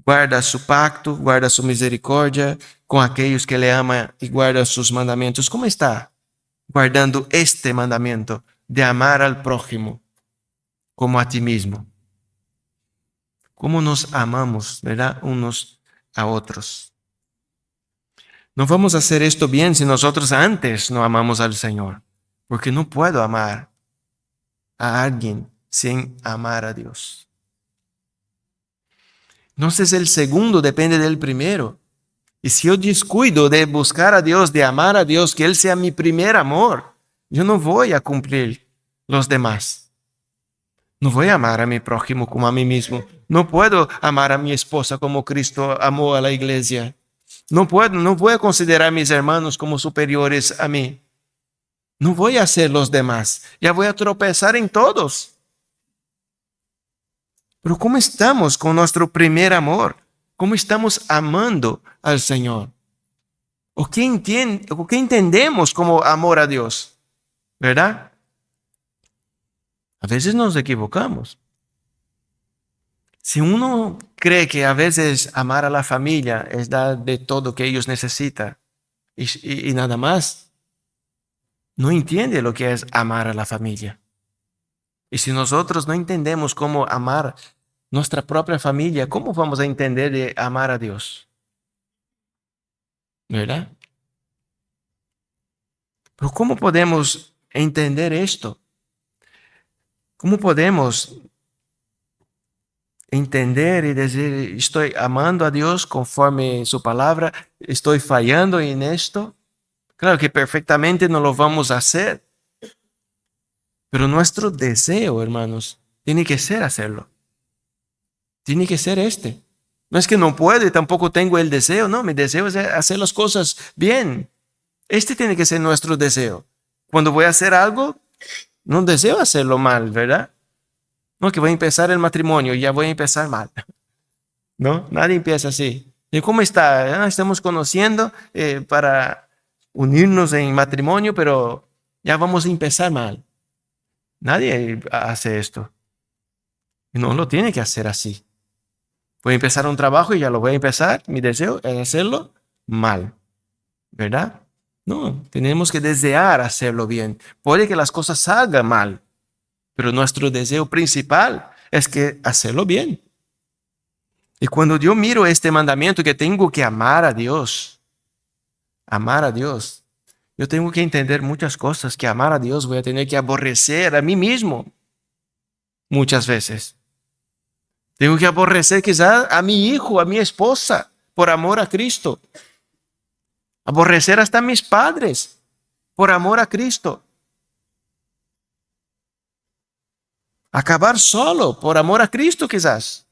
guarda su pacto, guarda su misericordia con aquellos que le aman y guarda sus mandamientos. ¿Cómo está guardando este mandamiento de amar al prójimo como a ti mismo? ¿Cómo nos amamos, verdad? Unos a otros. No vamos a hacer esto bien si nosotros antes no amamos al Señor, porque no puedo amar a alguien sin amar a Dios. Entonces el segundo depende del primero. Y si yo descuido de buscar a Dios, de amar a Dios, que Él sea mi primer amor, yo no voy a cumplir los demás. No voy a amar a mi prójimo como a mí mismo. No puedo amar a mi esposa como Cristo amó a la iglesia. No voy a considerar a mis hermanos como superiores a mí. No voy a hacer los demás. Ya voy a tropezar en todos. Pero ¿cómo estamos con nuestro primer amor? ¿Cómo estamos amando al Señor? ¿O qué entendemos como amor a Dios? ¿Verdad? A veces nos equivocamos. Si uno cree que a veces amar a la familia es dar de todo que ellos necesitan y nada más, no entiende lo que es amar a la familia. Y si nosotros no entendemos cómo amar nuestra propia familia, ¿cómo vamos a entender de amar a Dios? ¿Verdad? Pero ¿cómo podemos entender esto? ¿Cómo podemos entender y decir, estoy amando a Dios conforme su palabra, estoy fallando en esto? Claro que perfectamente no lo vamos a hacer, pero nuestro deseo, hermanos, tiene que ser hacerlo. Tiene que ser este. No es que no puedo y tampoco tengo el deseo, no, mi deseo es hacer las cosas bien. Este tiene que ser nuestro deseo. Cuando voy a hacer algo, no deseo hacerlo mal, ¿verdad? No, que voy a empezar el matrimonio y ya voy a empezar mal. No, nadie empieza así. ¿Y cómo está? Estamos conociendo para unirnos en matrimonio, pero ya vamos a empezar mal. Nadie hace esto. Y no lo tiene que hacer así. Voy a empezar un trabajo y ya lo voy a empezar. Mi deseo es hacerlo mal, ¿verdad? No, tenemos que desear hacerlo bien. Puede que las cosas salgan mal, pero nuestro deseo principal es que hacerlo bien. Y cuando yo miro este mandamiento que tengo que amar a Dios, yo tengo que entender muchas cosas, que amar a Dios voy a tener que aborrecer a mí mismo muchas veces. Tengo que aborrecer quizás a mi hijo, a mi esposa, por amor a Cristo. Aborrecer hasta a mis padres, por amor a Cristo. Acabar solo, por amor a Cristo quizás.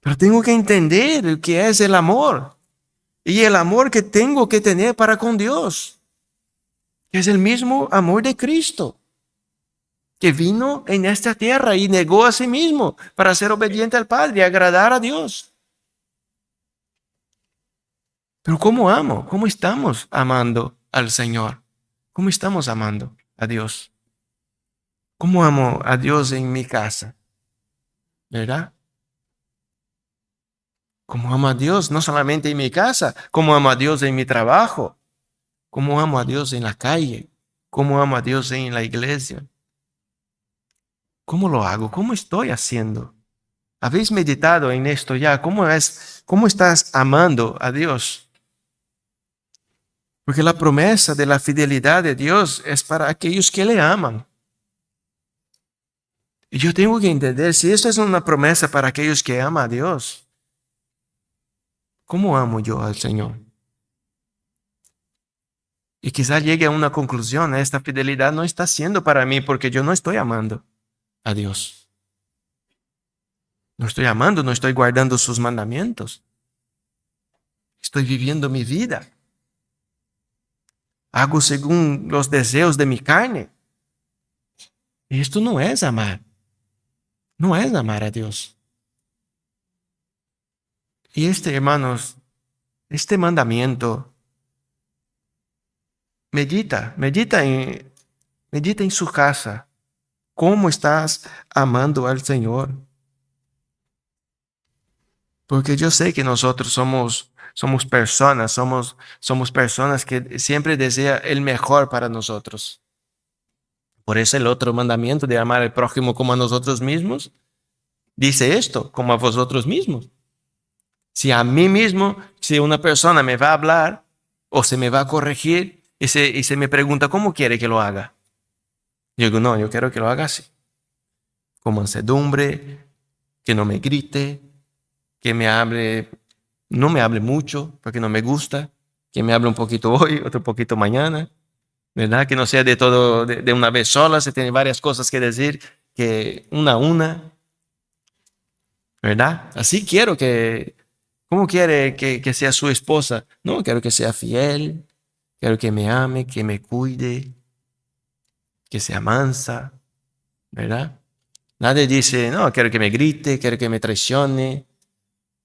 Pero tengo que entender qué es el amor. Y el amor que tengo que tener para con Dios. Que es el mismo amor de Cristo, que vino en esta tierra y negó a sí mismo para ser obediente al Padre y agradar a Dios. Pero ¿cómo amo? ¿Cómo estamos amando al Señor? ¿Cómo estamos amando a Dios? ¿Cómo amo a Dios en mi casa? ¿Verdad? ¿Cómo amo a Dios no solamente en mi casa? ¿Cómo amo a Dios en mi trabajo? ¿Cómo amo a Dios en la calle? ¿Cómo amo a Dios en la iglesia? ¿Cómo lo hago? ¿Cómo estoy haciendo? ¿Habéis meditado en esto ya? ¿Cómo estás amando a Dios? Porque la promesa de la fidelidad de Dios es para aquellos que le aman. Y yo tengo que entender, si esto es una promesa para aquellos que aman a Dios, ¿cómo amo yo al Señor? Y quizá llegue a una conclusión, esta fidelidad no está siendo para mí porque yo no estoy amando a Dios. No estoy amando, no estoy guardando sus mandamientos. Estoy viviendo mi vida. Hago según los deseos de mi carne. Y esto no es amar. No es amar a Dios. Y hermanos, este mandamiento, medita en su casa. ¿Cómo estás amando al Señor? Porque yo sé que nosotros somos personas, somos personas que siempre desean el mejor para nosotros. Por eso el otro mandamiento de amar al prójimo como a nosotros mismos, dice esto, como a vosotros mismos. Si a mí mismo, si una persona me va a hablar o se me va a corregir y se me pregunta cómo quiere que lo haga, yo digo, no, yo quiero que lo haga así, con mansedumbre, que no me grite, que me hable, no me hable mucho porque no me gusta, que me hable un poquito hoy, otro poquito mañana, ¿verdad? Que no sea de todo de una vez sola, se tiene varias cosas que decir, que una a una, ¿verdad? Así quiero que, ¿cómo quiere que sea su esposa? No, quiero que sea fiel, quiero que me ame, que me cuide, que sea mansa, ¿verdad? Nadie dice, no, quiero que me grite, quiero que me traicione,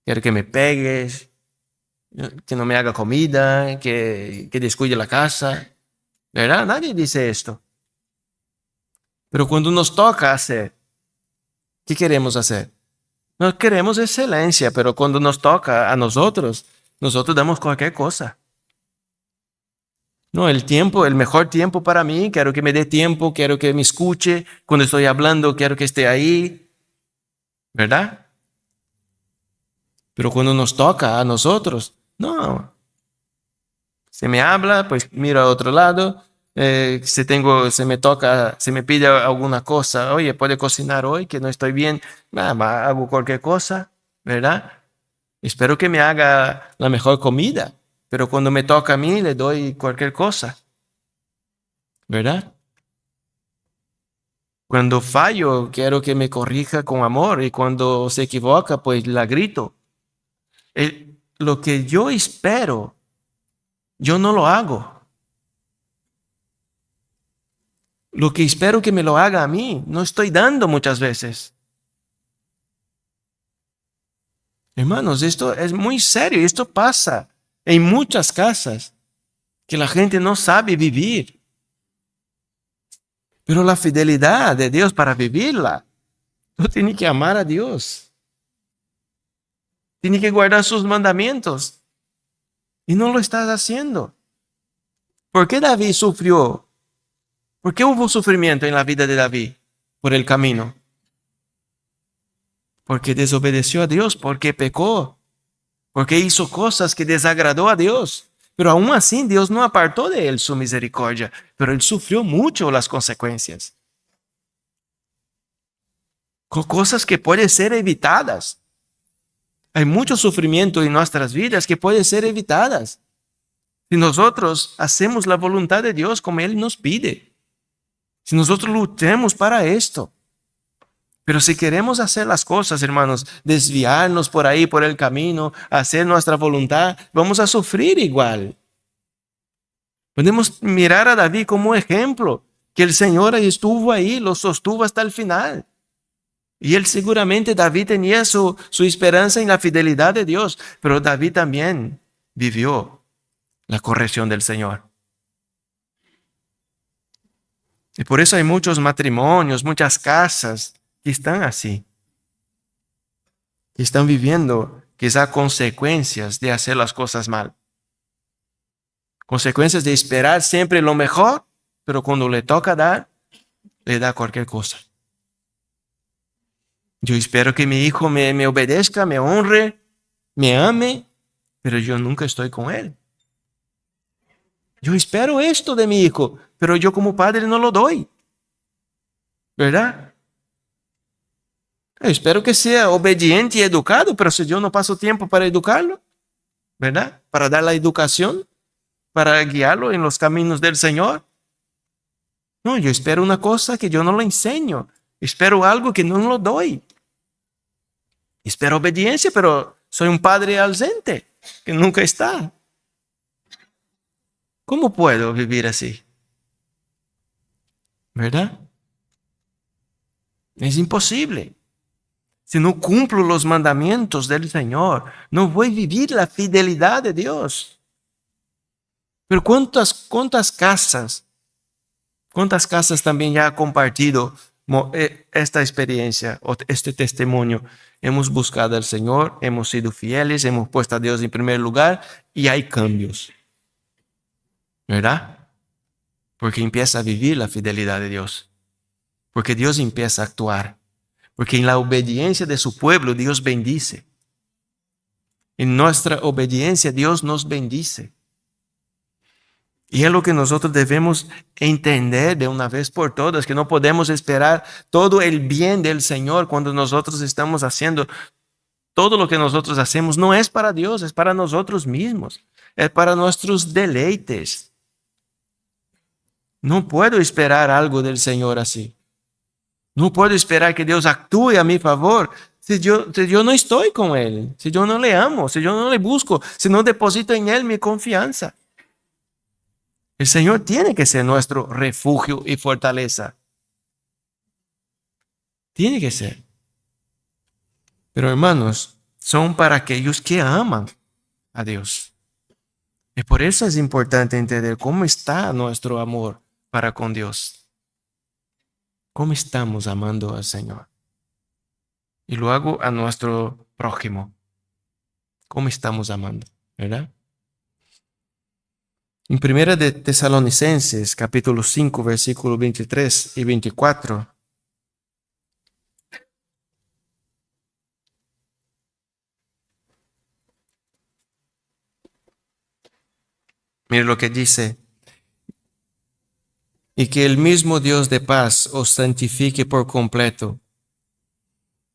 quiero que me pegues, que no me haga comida, que descuide la casa, ¿verdad? Nadie dice esto. Pero cuando nos toca hacer, ¿qué queremos hacer? No queremos excelencia, pero cuando nos toca a nosotros, nosotros damos cualquier cosa. No, el tiempo, el mejor tiempo para mí, quiero que me dé tiempo, quiero que me escuche, cuando estoy hablando, quiero que esté ahí, ¿verdad? Pero cuando nos toca a nosotros, no. Se me habla, pues miro a otro lado, se me toca, se me pide alguna cosa, oye, ¿puede cocinar hoy? Que no estoy bien, hago cualquier cosa, ¿verdad? Espero que me haga la mejor comida, pero cuando me toca a mí le doy cualquier cosa, ¿verdad? Cuando fallo, quiero que me corrija con amor y cuando se equivoca, pues la grito. Lo que yo espero, yo no lo hago. Lo que espero que me lo haga a mí, no estoy dando muchas veces. Hermanos, esto es muy serio, esto pasa en muchas casas, que la gente no sabe vivir. Pero la fidelidad de Dios para vivirla, tú tienes que amar a Dios. Tienes que guardar sus mandamientos. Y no lo estás haciendo. ¿Por qué David sufrió? ¿Por qué hubo sufrimiento en la vida de David por el camino? Porque desobedeció a Dios, porque pecó, porque hizo cosas que desagradó a Dios. Pero aún así Dios no apartó de él su misericordia, pero él sufrió mucho las consecuencias. Con cosas que pueden ser evitadas. Hay mucho sufrimiento en nuestras vidas que puede ser evitadas. Si nosotros hacemos la voluntad de Dios como Él nos pide. Si nosotros luchemos para esto. Pero si queremos hacer las cosas, hermanos, desviarnos por ahí, por el camino, hacer nuestra voluntad, vamos a sufrir igual. Podemos mirar a David como ejemplo, que el Señor estuvo ahí, lo sostuvo hasta el final. Y él seguramente, David tenía su esperanza en la fidelidad de Dios, pero David también vivió la corrección del Señor. Y por eso hay muchos matrimonios, muchas casas que están así, que están viviendo quizá consecuencias de hacer las cosas mal. Consecuencias de esperar siempre lo mejor, pero cuando le toca dar, le da cualquier cosa. Yo espero que mi hijo me obedezca, me honre, me ame, pero yo nunca estoy con él. Yo espero esto de mi hijo, pero yo como padre no lo doy. ¿Verdad? Yo espero que sea obediente y educado, pero si yo no paso tiempo para educarlo, ¿verdad? Para dar la educación, para guiarlo en los caminos del Señor. No, yo espero una cosa que yo no le enseño. Espero algo que no lo doy. Espero obediencia, pero soy un padre ausente, que nunca está. ¿Cómo puedo vivir así? ¿Verdad? Es imposible. Si no cumplo los mandamientos del Señor, no voy a vivir la fidelidad de Dios. Pero ¿cuántas casas también ya ha compartido esta experiencia o este testimonio. Hemos buscado al Señor, hemos sido fieles, hemos puesto a Dios en primer lugar y hay cambios, ¿verdad? Porque empieza a vivir la fidelidad de Dios, porque Dios empieza a actuar, porque en la obediencia de su pueblo Dios bendice. En nuestra obediencia Dios nos bendice. Y es lo que nosotros debemos entender de una vez por todas, que no podemos esperar todo el bien del Señor cuando nosotros estamos haciendo todo lo que nosotros hacemos. No es para Dios, es para nosotros mismos, es para nuestros deleites. No puedo esperar algo del Señor así. No puedo esperar que Dios actúe a mi favor si yo no estoy con Él, si yo no le amo, si yo no le busco, si no deposito en Él mi confianza. El Señor tiene que ser nuestro refugio y fortaleza. Tiene que ser. Pero hermanos, son para aquellos que aman a Dios. Y por eso es importante entender cómo está nuestro amor para con Dios. ¿Cómo estamos amando al Señor? Y luego a nuestro prójimo. ¿Cómo estamos amando? ¿Verdad? En 1 de Tesalonicenses, capítulo 5, versículos 23 y 24. Mire lo que dice. Y que el mismo Dios de paz os santifique por completo,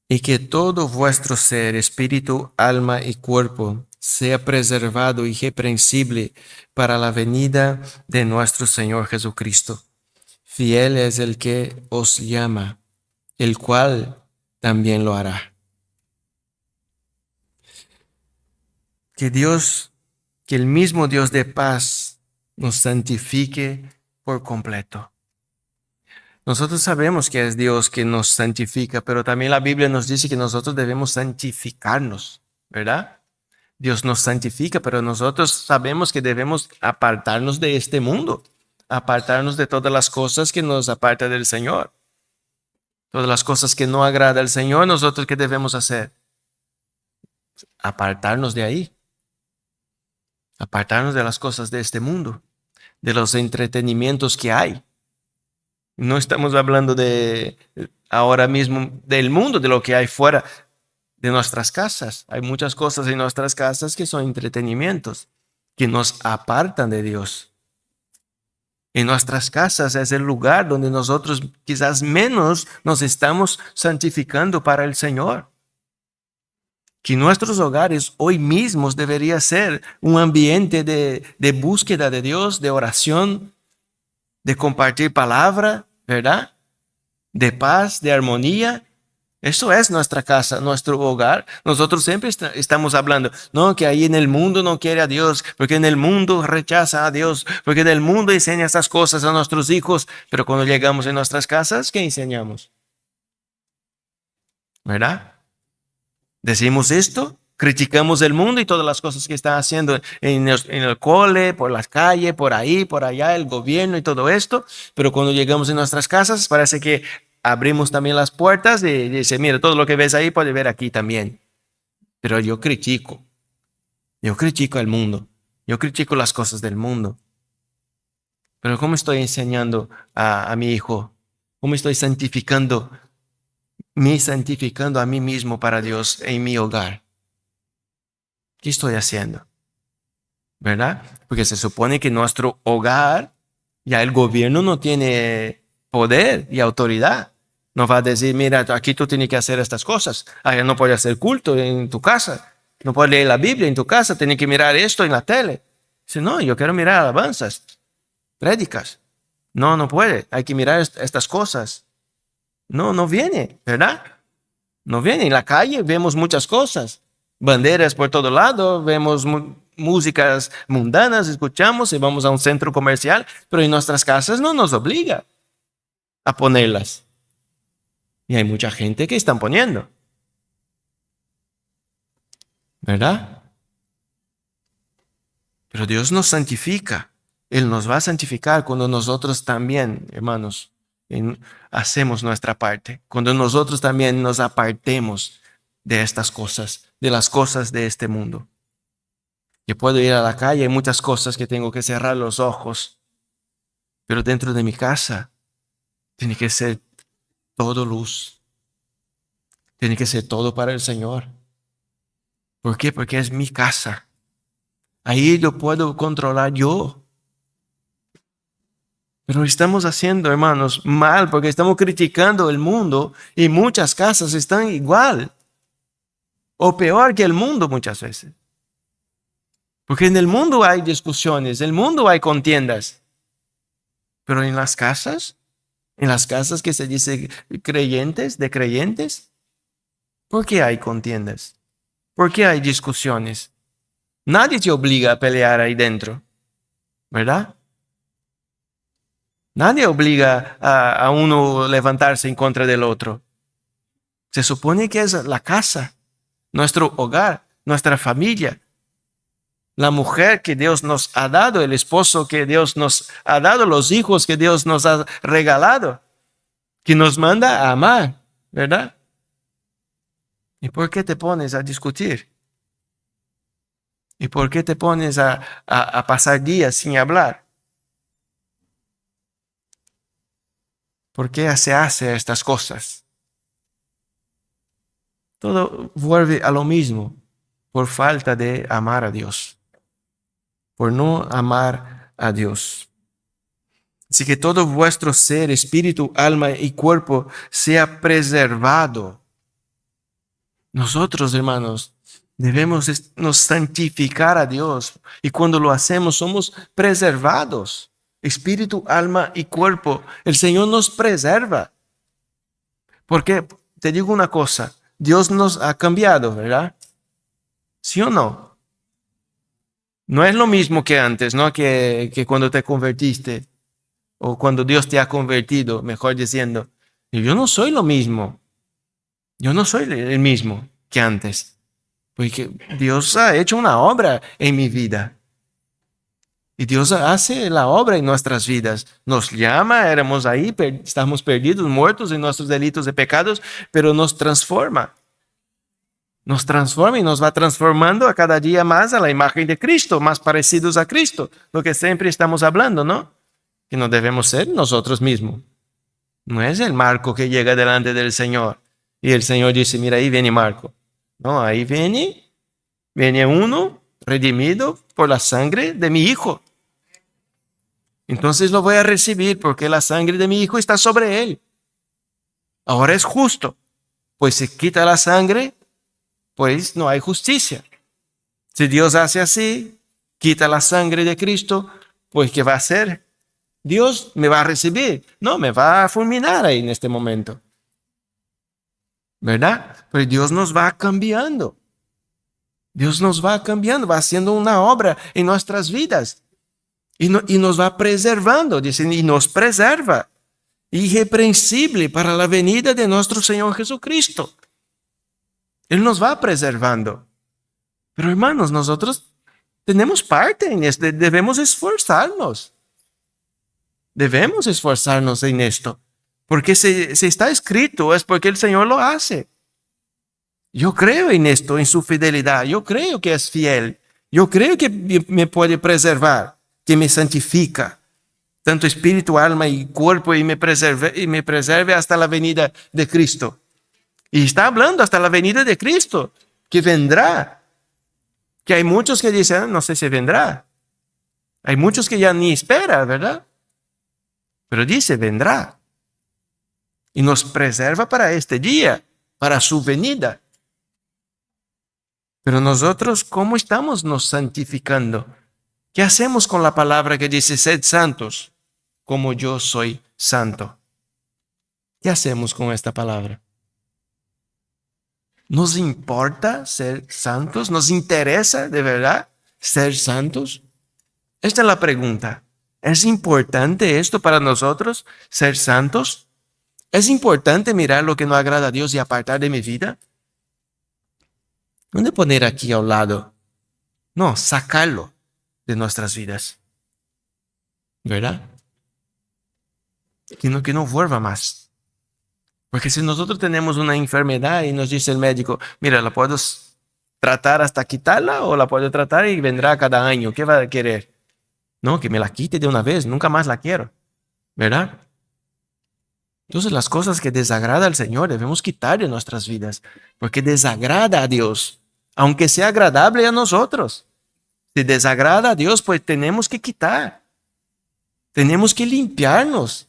y que todo vuestro ser, espíritu, alma y cuerpo, sea preservado irreprensible para la venida de nuestro Señor Jesucristo. Fiel es el que os llama, el cual también lo hará. Que el mismo Dios de paz nos santifique por completo. Nosotros sabemos que es Dios que nos santifica, pero también la Biblia nos dice que nosotros debemos santificarnos, ¿verdad? Dios nos santifica, pero nosotros sabemos que debemos apartarnos de este mundo, apartarnos de todas las cosas que nos apartan del Señor. Todas las cosas que no agradan al Señor, nosotros ¿qué debemos hacer? Apartarnos de ahí. Apartarnos de las cosas de este mundo, de los entretenimientos que hay. No estamos hablando de ahora mismo del mundo, de lo que hay fuera de nuestras casas. Hay muchas cosas en nuestras casas que son entretenimientos, que nos apartan de Dios. En nuestras casas es el lugar donde nosotros quizás menos nos estamos santificando para el Señor. Que nuestros hogares hoy mismos debería ser un ambiente de búsqueda de Dios, de oración, de compartir palabra, ¿verdad? De paz, de armonía. Eso es nuestra casa, nuestro hogar. Nosotros siempre estamos hablando, no, que ahí en el mundo no quiere a Dios, porque en el mundo rechaza a Dios, porque en el mundo enseña estas cosas a nuestros hijos, pero cuando llegamos en nuestras casas, ¿qué enseñamos? ¿Verdad? Decimos esto, criticamos el mundo y todas las cosas que están haciendo en el cole, por las calles, por ahí, por allá, el gobierno y todo esto, pero cuando llegamos en nuestras casas parece que abrimos también las puertas y dice, mira, todo lo que ves ahí puede ver aquí también. Pero yo critico al mundo, yo critico las cosas del mundo. Pero ¿cómo estoy enseñando a mi hijo? ¿Cómo estoy santificando a mí mismo para Dios en mi hogar? ¿Qué estoy haciendo? ¿Verdad? Porque se supone que nuestro hogar, ya el gobierno no tiene poder y autoridad. No va a decir, mira, aquí tú tienes que hacer estas cosas. Allá no puedes hacer culto en tu casa. No puedes leer la Biblia en tu casa. Tienes que mirar esto en la tele. Dice, no, yo quiero mirar alabanzas, prédicas. No, no puede. Hay que mirar estas cosas. No viene, ¿verdad? No viene. En la calle vemos muchas cosas. Banderas por todo lado, vemos músicas mundanas, escuchamos y vamos a un centro comercial, pero en nuestras casas no nos obliga a ponerlas. Y hay mucha gente que están poniendo. ¿Verdad? Pero Dios nos santifica. Él nos va a santificar cuando nosotros también, hermanos, y hacemos nuestra parte. Cuando nosotros también nos apartemos de estas cosas, de las cosas de este mundo. Yo puedo ir a la calle, hay muchas cosas que tengo que cerrar los ojos, pero dentro de mi casa tiene que ser todo luz. Tiene que ser todo para el Señor. ¿Por qué? Porque es mi casa. Ahí lo puedo controlar yo. Pero estamos haciendo, hermanos, mal porque estamos criticando el mundo y muchas casas están igual o peor que el mundo muchas veces. Porque en el mundo hay discusiones, en el mundo hay contiendas. Pero en las casas que se dice creyentes, de creyentes, ¿por qué hay contiendas? ¿Por qué hay discusiones? Nadie te obliga a pelear ahí dentro, ¿verdad? Nadie obliga a uno levantarse en contra del otro. Se supone que es la casa, nuestro hogar, nuestra familia, la mujer que Dios nos ha dado, el esposo que Dios nos ha dado, los hijos que Dios nos ha regalado, que nos manda a amar, ¿verdad? ¿Y por qué te pones a discutir? ¿Y por qué te pones a pasar días sin hablar? ¿Por qué se hace estas cosas? Todo vuelve a lo mismo por falta de amar a Dios, por no amar a Dios. Así que todo vuestro ser, espíritu, alma y cuerpo sea preservado. Nosotros, hermanos, debemos nos santificar a Dios y cuando lo hacemos somos preservados. Espíritu, alma y cuerpo. El Señor nos preserva. Porque te digo una cosa, Dios nos ha cambiado, ¿verdad? ¿Sí o no? No es lo mismo que antes, ¿no? Que cuando te convertiste o cuando Dios te ha convertido, mejor diciendo. Yo no soy lo mismo. Yo no soy el mismo que antes. Porque Dios ha hecho una obra en mi vida. Y Dios hace la obra en nuestras vidas. Nos llama, éramos ahí, estamos perdidos, muertos en nuestros delitos y pecados, pero nos transforma. Nos transforma y nos va transformando a cada día más a la imagen de Cristo, más parecidos a Cristo. Lo que siempre estamos hablando, ¿no? Que no debemos ser nosotros mismos. No es el Marco que llega delante del Señor y el Señor dice, mira, ahí viene Marco. No, ahí viene uno redimido por la sangre de mi Hijo. Entonces lo voy a recibir porque la sangre de mi Hijo está sobre él. Ahora es justo. Pues si quita la sangre, pues no hay justicia. Si Dios hace así, quita la sangre de Cristo, pues ¿qué va a hacer? Dios me va a recibir. No, me va a fulminar ahí en este momento. ¿Verdad? Pero Dios nos va cambiando. Dios nos va cambiando, va haciendo una obra en nuestras vidas. Y nos va preservando, dicen, y nos preserva. Irreprensible para la venida de nuestro Señor Jesucristo. Él nos va preservando. Pero hermanos, nosotros tenemos parte en esto, debemos esforzarnos. Debemos esforzarnos en esto. Porque si está escrito es porque el Señor lo hace. Yo creo en esto, en su fidelidad. Yo creo que es fiel. Yo creo que me puede preservar, que me santifica. Tanto espíritu, alma y cuerpo y me preserve hasta la venida de Cristo. Y está hablando hasta la venida de Cristo, que vendrá. Que hay muchos que dicen, no sé si vendrá. Hay muchos que ya ni esperan, ¿verdad? Pero dice, vendrá. Y nos preserva para este día, para su venida. Pero nosotros, ¿cómo estamos nos santificando? ¿Qué hacemos con la palabra que dice, sed santos, como yo soy santo? ¿Qué hacemos con esta palabra? ¿Nos importa ser santos? ¿Nos interesa de verdad ser santos? Esta es la pregunta. ¿Es importante esto para nosotros, ser santos? ¿Es importante mirar lo que no agrada a Dios y apartar de mi vida? ¿Dónde poner aquí a un lado? No, sacarlo de nuestras vidas. ¿Verdad? que no vuelva más. Porque si nosotros tenemos una enfermedad y nos dice el médico, mira, la puedo tratar hasta quitarla o la puedo tratar y vendrá cada año, ¿qué va a querer? No, que me la quite de una vez, nunca más la quiero, ¿verdad? Entonces las cosas que desagrada al Señor debemos quitar de nuestras vidas, porque desagrada a Dios, aunque sea agradable a nosotros. Si desagrada a Dios, pues tenemos que quitar, tenemos que limpiarnos,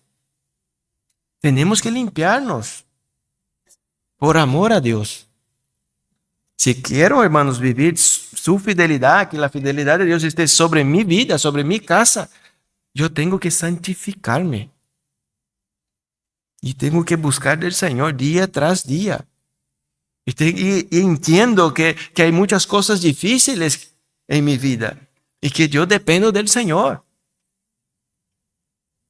tenemos que limpiarnos por amor a Dios. Si quiero, hermanos, vivir su fidelidad, que la fidelidad de Dios esté sobre mi vida, sobre mi casa, yo tengo que santificarme. Y tengo que buscar del Señor día tras día. Y entiendo que hay muchas cosas difíciles en mi vida y que yo dependo del Señor.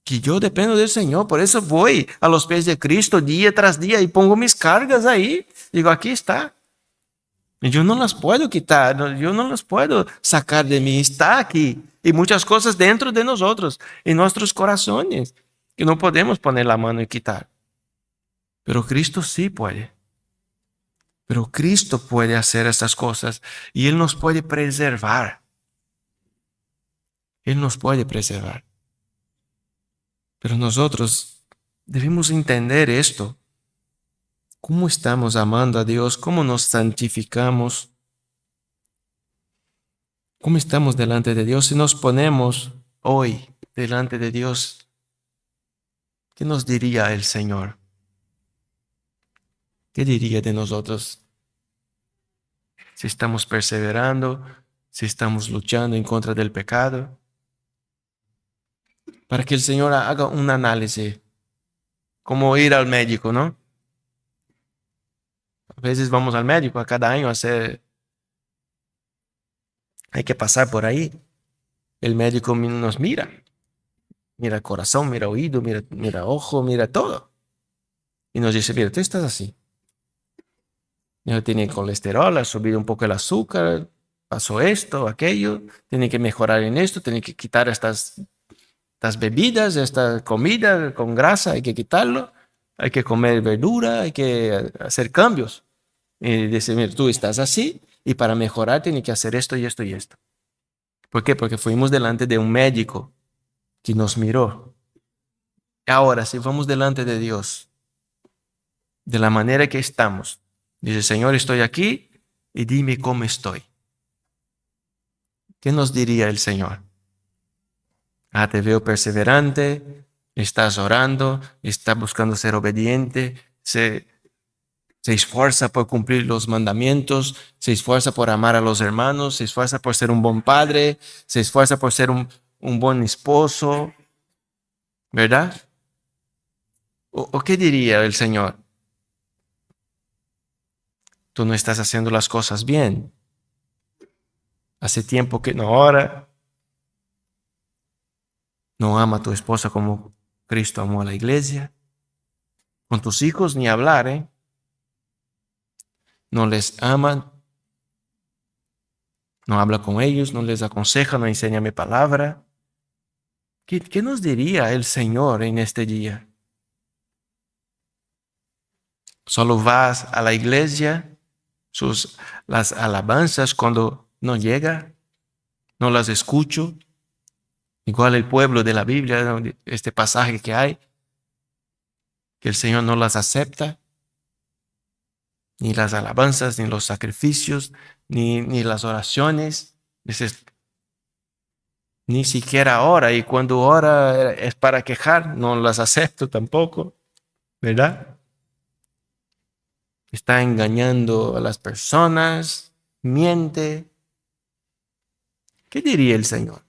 Que yo dependo del Señor. Por eso voy a los pies de Cristo día tras día y pongo mis cargas ahí. Digo, aquí está. Y yo no las puedo quitar, yo no las puedo sacar de mí. Está aquí. Y muchas cosas dentro de nosotros, en nuestros corazones, que no podemos poner la mano y quitar. Pero Cristo sí puede. Pero Cristo puede hacer estas cosas y Él nos puede preservar. Él nos puede preservar. Pero nosotros debemos entender esto. ¿Cómo estamos amando a Dios? ¿Cómo nos santificamos? ¿Cómo estamos delante de Dios? Si nos ponemos hoy delante de Dios, ¿qué nos diría el Señor? ¿Qué diría de nosotros? Si estamos perseverando, si estamos luchando en contra del pecado. Para que el Señor haga un análisis, como ir al médico, ¿no? A veces vamos al médico a cada año a hacer, hay que pasar por ahí. El médico nos mira el corazón, mira oído, mira ojo, mira todo. Y nos dice, mira, tú estás así. Ya tiene colesterol, ha subido un poco el azúcar, pasó esto, aquello, tiene que mejorar en esto, tiene que quitar estas bebidas, esta comida con grasa, hay que quitarlo, hay que comer verdura, hay que hacer cambios. Y dice, mira, tú estás así y para mejorar tiene que hacer esto y esto y esto. ¿Por qué? Porque fuimos delante de un médico que nos miró. Ahora, si vamos delante de Dios, de la manera que estamos, dice, Señor, estoy aquí y dime cómo estoy. ¿Qué nos diría el Señor? Ah, te veo perseverante, estás orando, estás buscando ser obediente, se esfuerza por cumplir los mandamientos, se esfuerza por amar a los hermanos, se esfuerza por ser un buen padre, se esfuerza por ser un buen esposo, ¿verdad? ¿O qué diría el Señor? Tú no estás haciendo las cosas bien. Hace tiempo que no ora. No ama a tu esposa como Cristo amó a la iglesia. Con tus hijos ni hablar, ¿eh? No les ama, no habla con ellos, no les aconseja, no enseña mi palabra. ¿Qué nos diría el Señor en este día? Solo vas a la iglesia, las alabanzas cuando no llega, no las escucho. Igual el pueblo de la Biblia, este pasaje que hay, que el Señor no las acepta, ni las alabanzas, ni los sacrificios, ni las oraciones. Dices, ni siquiera ora, y cuando ora es para quejar, no las acepto tampoco, ¿verdad? Está engañando a las personas, miente. ¿Qué diría el Señor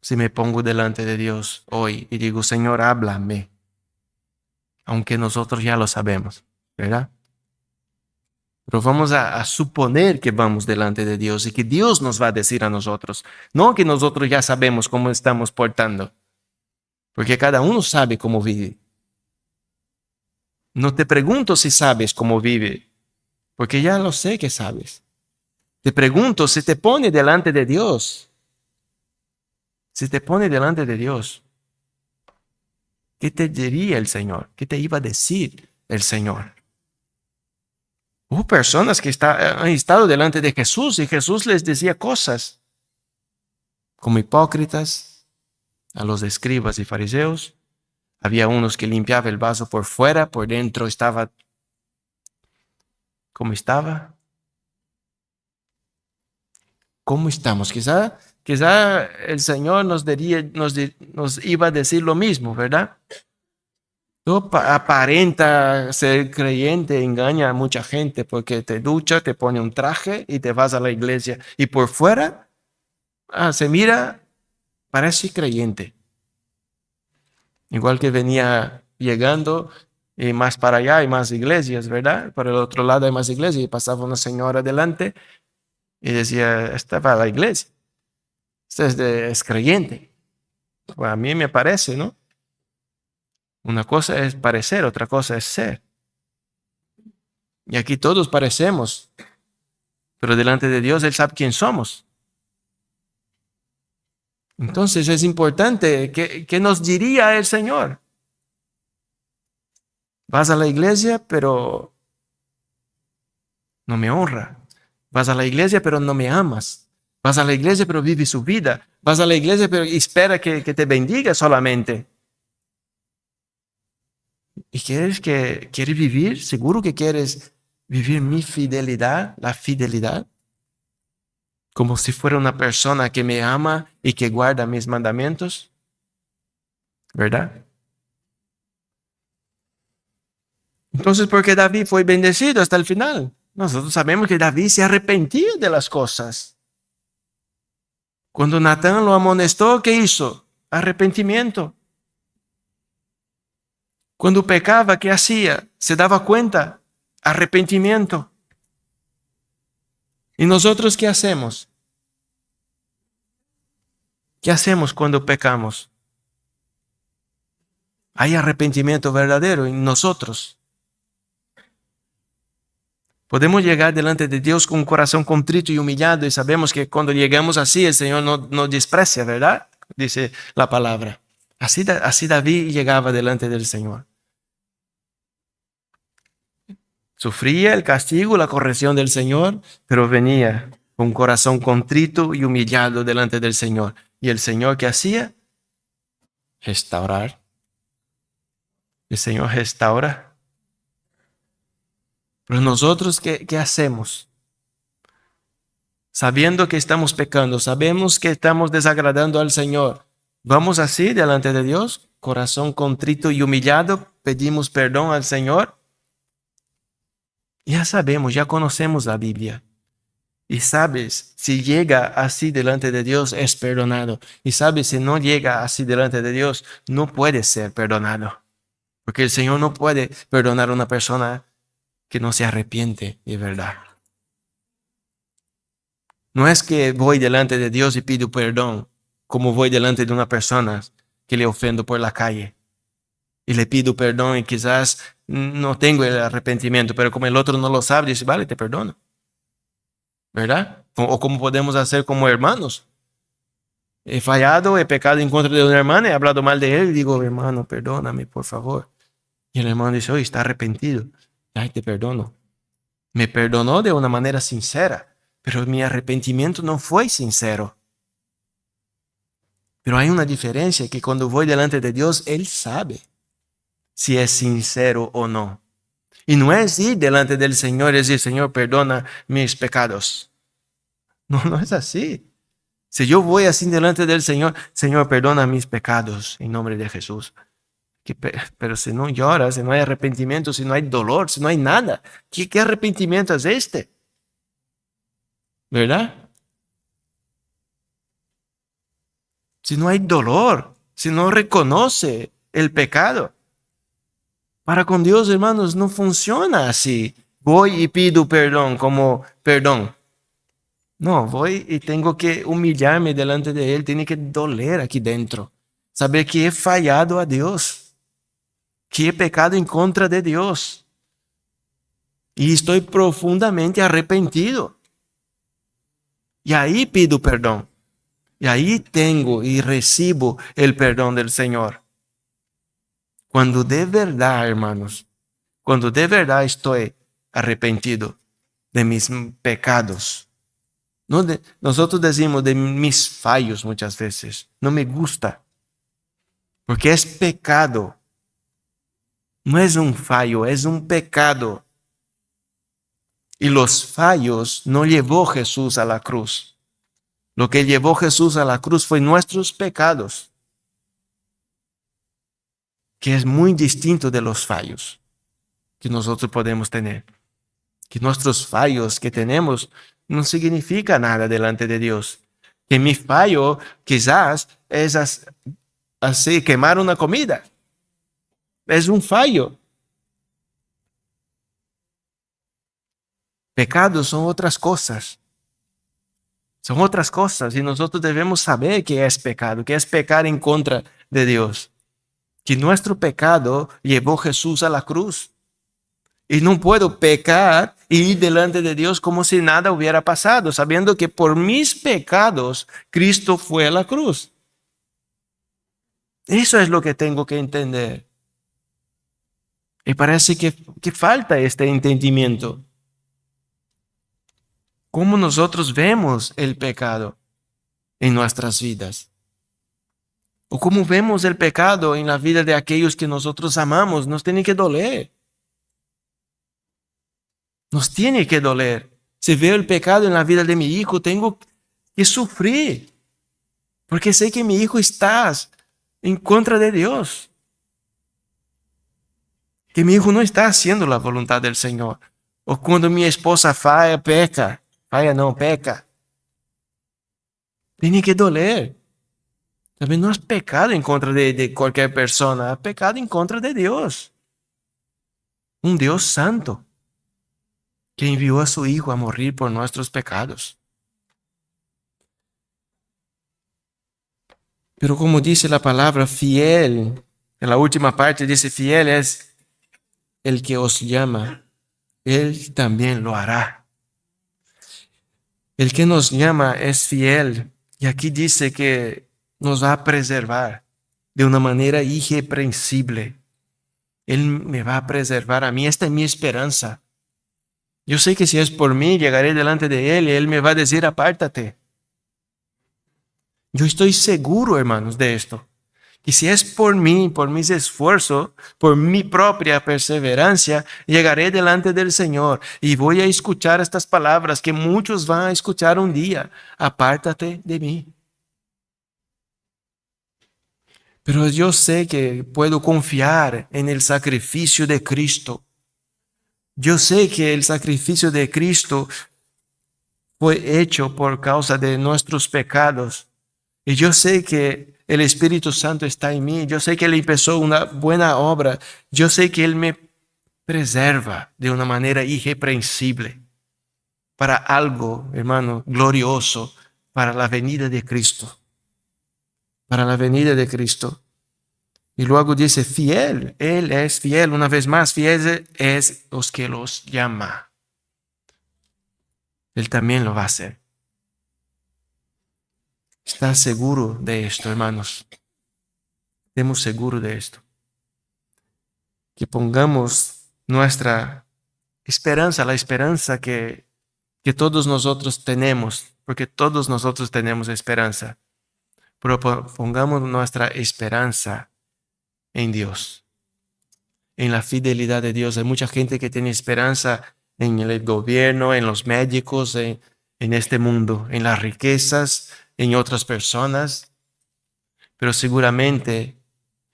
si me pongo delante de Dios hoy y digo, Señor, háblame? Aunque nosotros ya lo sabemos, ¿verdad? Pero vamos a suponer que vamos delante de Dios y que Dios nos va a decir a nosotros, no que nosotros ya sabemos cómo estamos portando, porque cada uno sabe cómo vive. No te pregunto si sabes cómo vive, porque ya lo sé que sabes. Te pregunto si te pone delante de Dios. Si te pone delante de Dios, ¿Qué te diría el Señor? ¿Qué te iba a decir el Señor? Hubo personas que han estado delante de Jesús y Jesús les decía cosas como hipócritas a los escribas y fariseos. Había unos que limpiaban el vaso por fuera, por dentro estaba como estaba. ¿Cómo estamos? Quizá el Señor nos iba a decir lo mismo, ¿verdad? Tú aparenta ser creyente, engaña a mucha gente porque te ducha, te pone un traje y te vas a la iglesia. Y por fuera, se mira, parece creyente. Igual que venía llegando y más para allá hay más iglesias, ¿verdad? Por el otro lado hay más iglesias y pasaba una señora delante y decía, esta va a la iglesia, esta es creyente. Pues a mí me parece, ¿no? Una cosa es parecer, otra cosa es ser. Y aquí todos parecemos, pero delante de Dios Él sabe quién somos. Entonces es importante que nos diría el Señor. Vas a la iglesia, pero no me honra. Vas a la iglesia, pero no me amas. Vas a la iglesia, pero vive su vida. Vas a la iglesia, pero espera que te bendiga solamente. ¿Y quieres vivir? ¿Seguro que quieres vivir mi fidelidad, la fidelidad? Como si fuera una persona que me ama y que guarda mis mandamientos, ¿verdad? Entonces, ¿por qué David fue bendecido hasta el final? Nosotros sabemos que David se arrepentía de las cosas. Cuando Natán lo amonestó, ¿qué hizo? Arrepentimiento. Cuando pecaba, ¿qué hacía? Se daba cuenta. Arrepentimiento. ¿Y nosotros qué hacemos? ¿Qué hacemos cuando pecamos? Hay arrepentimiento verdadero en nosotros. Podemos llegar delante de Dios con un corazón contrito y humillado y sabemos que cuando llegamos así el Señor nos desprecia, ¿verdad? Dice la palabra. Así David llegaba delante del Señor. Sufría el castigo, la corrección del Señor, pero venía con un corazón contrito y humillado delante del Señor. ¿Y el Señor qué hacía? Restaurar. El Señor restaura. Pero nosotros, ¿qué hacemos? Sabiendo que estamos pecando, sabemos que estamos desagradando al Señor. ¿Vamos así delante de Dios? Corazón contrito y humillado, pedimos perdón al Señor. Ya sabemos, ya conocemos la Biblia. Y sabes, si llega así delante de Dios, es perdonado. Y sabes, si no llega así delante de Dios, no puede ser perdonado. Porque el Señor no puede perdonar a una persona que no se arrepiente de verdad. No es que voy delante de Dios y pido perdón, como voy delante de una persona que le ofendo por la calle. Y le pido perdón y quizás no tengo el arrepentimiento, pero como el otro no lo sabe, dice, vale, te perdono. ¿Verdad? O como podemos hacer como hermanos. He fallado, he pecado en contra de un hermano, he hablado mal de él y digo, hermano, perdóname, por favor. Y el hermano dice, oye, está arrepentido. Ay, te perdono. Me perdonó de una manera sincera, pero mi arrepentimiento no fue sincero. Pero hay una diferencia que cuando voy delante de Dios, Él sabe si es sincero o no. Y no es ir delante del Señor y decir, Señor, perdona mis pecados. No es así. Si yo voy así delante del Señor, Señor, perdona mis pecados en nombre de Jesús. Pero si no lloras, si no hay arrepentimiento, si no hay dolor, si no hay nada, ¿qué arrepentimiento es este? ¿Verdad? Si no hay dolor, si no reconoce el pecado. Para con Dios, hermanos, no funciona así. Voy y pido perdón como perdón. No, voy y tengo que humillarme delante de Él. Tiene que doler aquí dentro. Saber que he fallado a Dios. Que he pecado en contra de Dios. Y estoy profundamente arrepentido. Y ahí pido perdón. Y ahí tengo y recibo el perdón del Señor. Cuando de verdad, hermanos, cuando de verdad estoy arrepentido de mis pecados, nosotros decimos de mis fallos muchas veces, no me gusta, porque es pecado. No es un fallo, es un pecado. Y los fallos no llevó Jesús a la cruz. Lo que llevó Jesús a la cruz fue nuestros pecados, que es muy distinto de los fallos que nosotros podemos tener. Que nuestros fallos que tenemos no significa nada delante de Dios. Que mi fallo quizás es así, quemar una comida. Es un fallo. Pecados son otras cosas. Son otras cosas y nosotros debemos saber que es pecado, que es pecar en contra de Dios. Que nuestro pecado llevó Jesús a la cruz. Y no puedo pecar y ir delante de Dios como si nada hubiera pasado, sabiendo que por mis pecados Cristo fue a la cruz. Eso es lo que tengo que entender. Y parece que falta este entendimiento. ¿Cómo nosotros vemos el pecado en nuestras vidas? ¿O cómo vemos el pecado en la vida de aquellos que nosotros amamos? Nos tiene que doler. Nos tiene que doler. Si veo el pecado en la vida de mi hijo, tengo que sufrir. Porque sé que mi hijo está en contra de Dios. Que mi hijo no está haciendo la voluntad del Señor. O cuando mi esposa falla, peca. Falla no, peca. Tiene que doler. También no es pecado en contra de cualquier persona. Es pecado en contra de Dios. Un Dios santo que envió a su Hijo a morir por nuestros pecados. Pero como dice la palabra fiel, en la última parte dice fiel es el que os llama. Él también lo hará. El que nos llama es fiel. Y aquí dice que nos va a preservar de una manera irreprensible. Él me va a preservar a mí. Esta es mi esperanza. Yo sé que si es por mí, llegaré delante de Él y Él me va a decir, apártate. Yo estoy seguro, hermanos, de esto. Que si es por mí, por mis esfuerzos, por mi propia perseverancia, llegaré delante del Señor y voy a escuchar estas palabras que muchos van a escuchar un día. Apártate de mí. Pero yo sé que puedo confiar en el sacrificio de Cristo. Yo sé que el sacrificio de Cristo fue hecho por causa de nuestros pecados. Y yo sé que el Espíritu Santo está en mí. Yo sé que Él empezó una buena obra. Yo sé que Él me preserva de una manera irreprensible para algo, hermano, glorioso, para la venida de Cristo. Para la venida de Cristo. Y luego dice, fiel, Él es fiel. Una vez más, fiel es los que los llama. Él también lo va a hacer. ¿Estás seguro de esto, hermanos? Estemos seguros de esto. Que pongamos nuestra esperanza, la esperanza que todos nosotros tenemos, porque todos nosotros tenemos esperanza. Pero pongamos nuestra esperanza en Dios, en la fidelidad de Dios. Hay mucha gente que tiene esperanza en el gobierno, en los médicos, en este mundo, en las riquezas, en otras personas. Pero seguramente,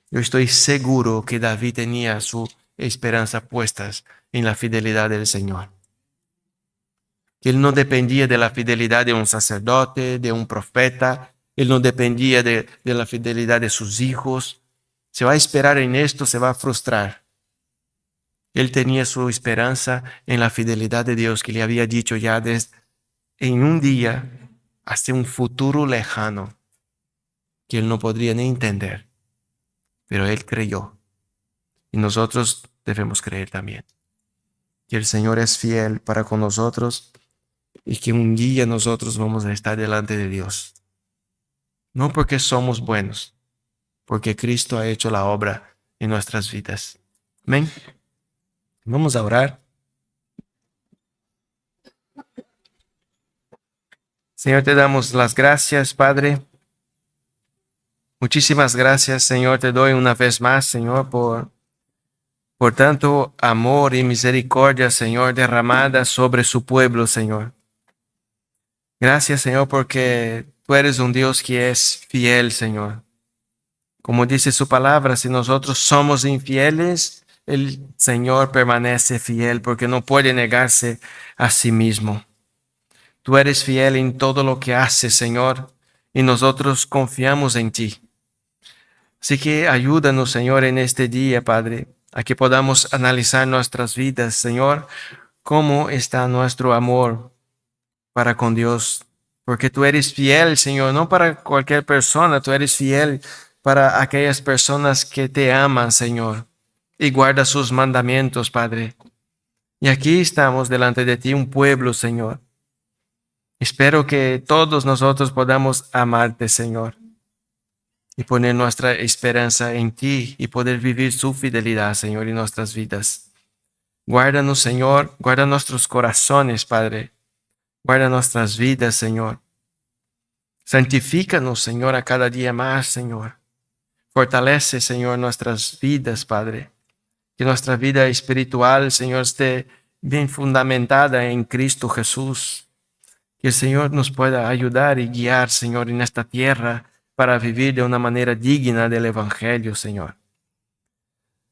yo estoy seguro que David tenía su esperanza puesta en la fidelidad del Señor. Que él no dependía de la fidelidad de un sacerdote, de un profeta. Él no dependía de la fidelidad de sus hijos. Se va a esperar en esto, se va a frustrar. Él tenía su esperanza en la fidelidad de Dios que le había dicho ya en un día, hasta un futuro lejano, que él no podría ni entender. Pero él creyó. Y nosotros debemos creer también. Que el Señor es fiel para con nosotros y que un día nosotros vamos a estar delante de Dios. No porque somos buenos, porque Cristo ha hecho la obra en nuestras vidas. Amén. Vamos a orar. Señor, te damos las gracias, Padre. Muchísimas gracias, Señor. Te doy una vez más, Señor, por tanto amor y misericordia, Señor, derramada sobre su pueblo, Señor. Gracias, Señor, porque tú eres un Dios que es fiel, Señor. Como dice su palabra, si nosotros somos infieles, el Señor permanece fiel porque no puede negarse a sí mismo. Tú eres fiel en todo lo que haces, Señor, y nosotros confiamos en ti. Así que ayúdanos, Señor, en este día, Padre, a que podamos analizar nuestras vidas, Señor, cómo está nuestro amor para con Dios. Porque tú eres fiel, Señor, no para cualquier persona, tú eres fiel para aquellas personas que te aman, Señor, y guarda sus mandamientos, Padre. Y aquí estamos delante de ti, un pueblo, Señor. Espero que todos nosotros podamos amarte, Señor, y poner nuestra esperanza en ti y poder vivir su fidelidad, Señor, en nuestras vidas. Guárdanos, Señor, guarda nuestros corazones, Padre. Guarda nuestras vidas, Señor. Santifícanos, Señor, a cada día más, Señor. Fortalece, Señor, nuestras vidas, Padre. Que nuestra vida espiritual, Señor, esté bien fundamentada en Cristo Jesús. Que el Señor nos pueda ayudar y guiar, Señor, en esta tierra para vivir de una manera digna del Evangelio, Señor.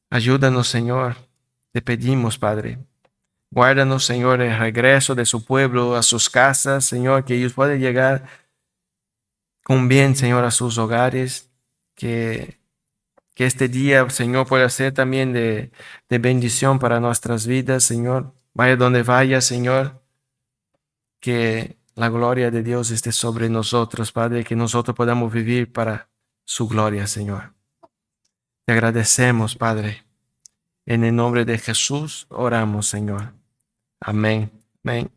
Ayúdanos, Señor. Te pedimos, Padre. Guárdanos, Señor, el regreso de su pueblo a sus casas, Señor, que ellos puedan llegar con bien, Señor, a sus hogares. Que este día, Señor, pueda ser también de bendición para nuestras vidas, Señor. Vaya donde vaya, Señor. Que la gloria de Dios esté sobre nosotros, Padre, que nosotros podamos vivir para su gloria, Señor. Te agradecemos, Padre. En el nombre de Jesús oramos, Señor. Amén. Amén.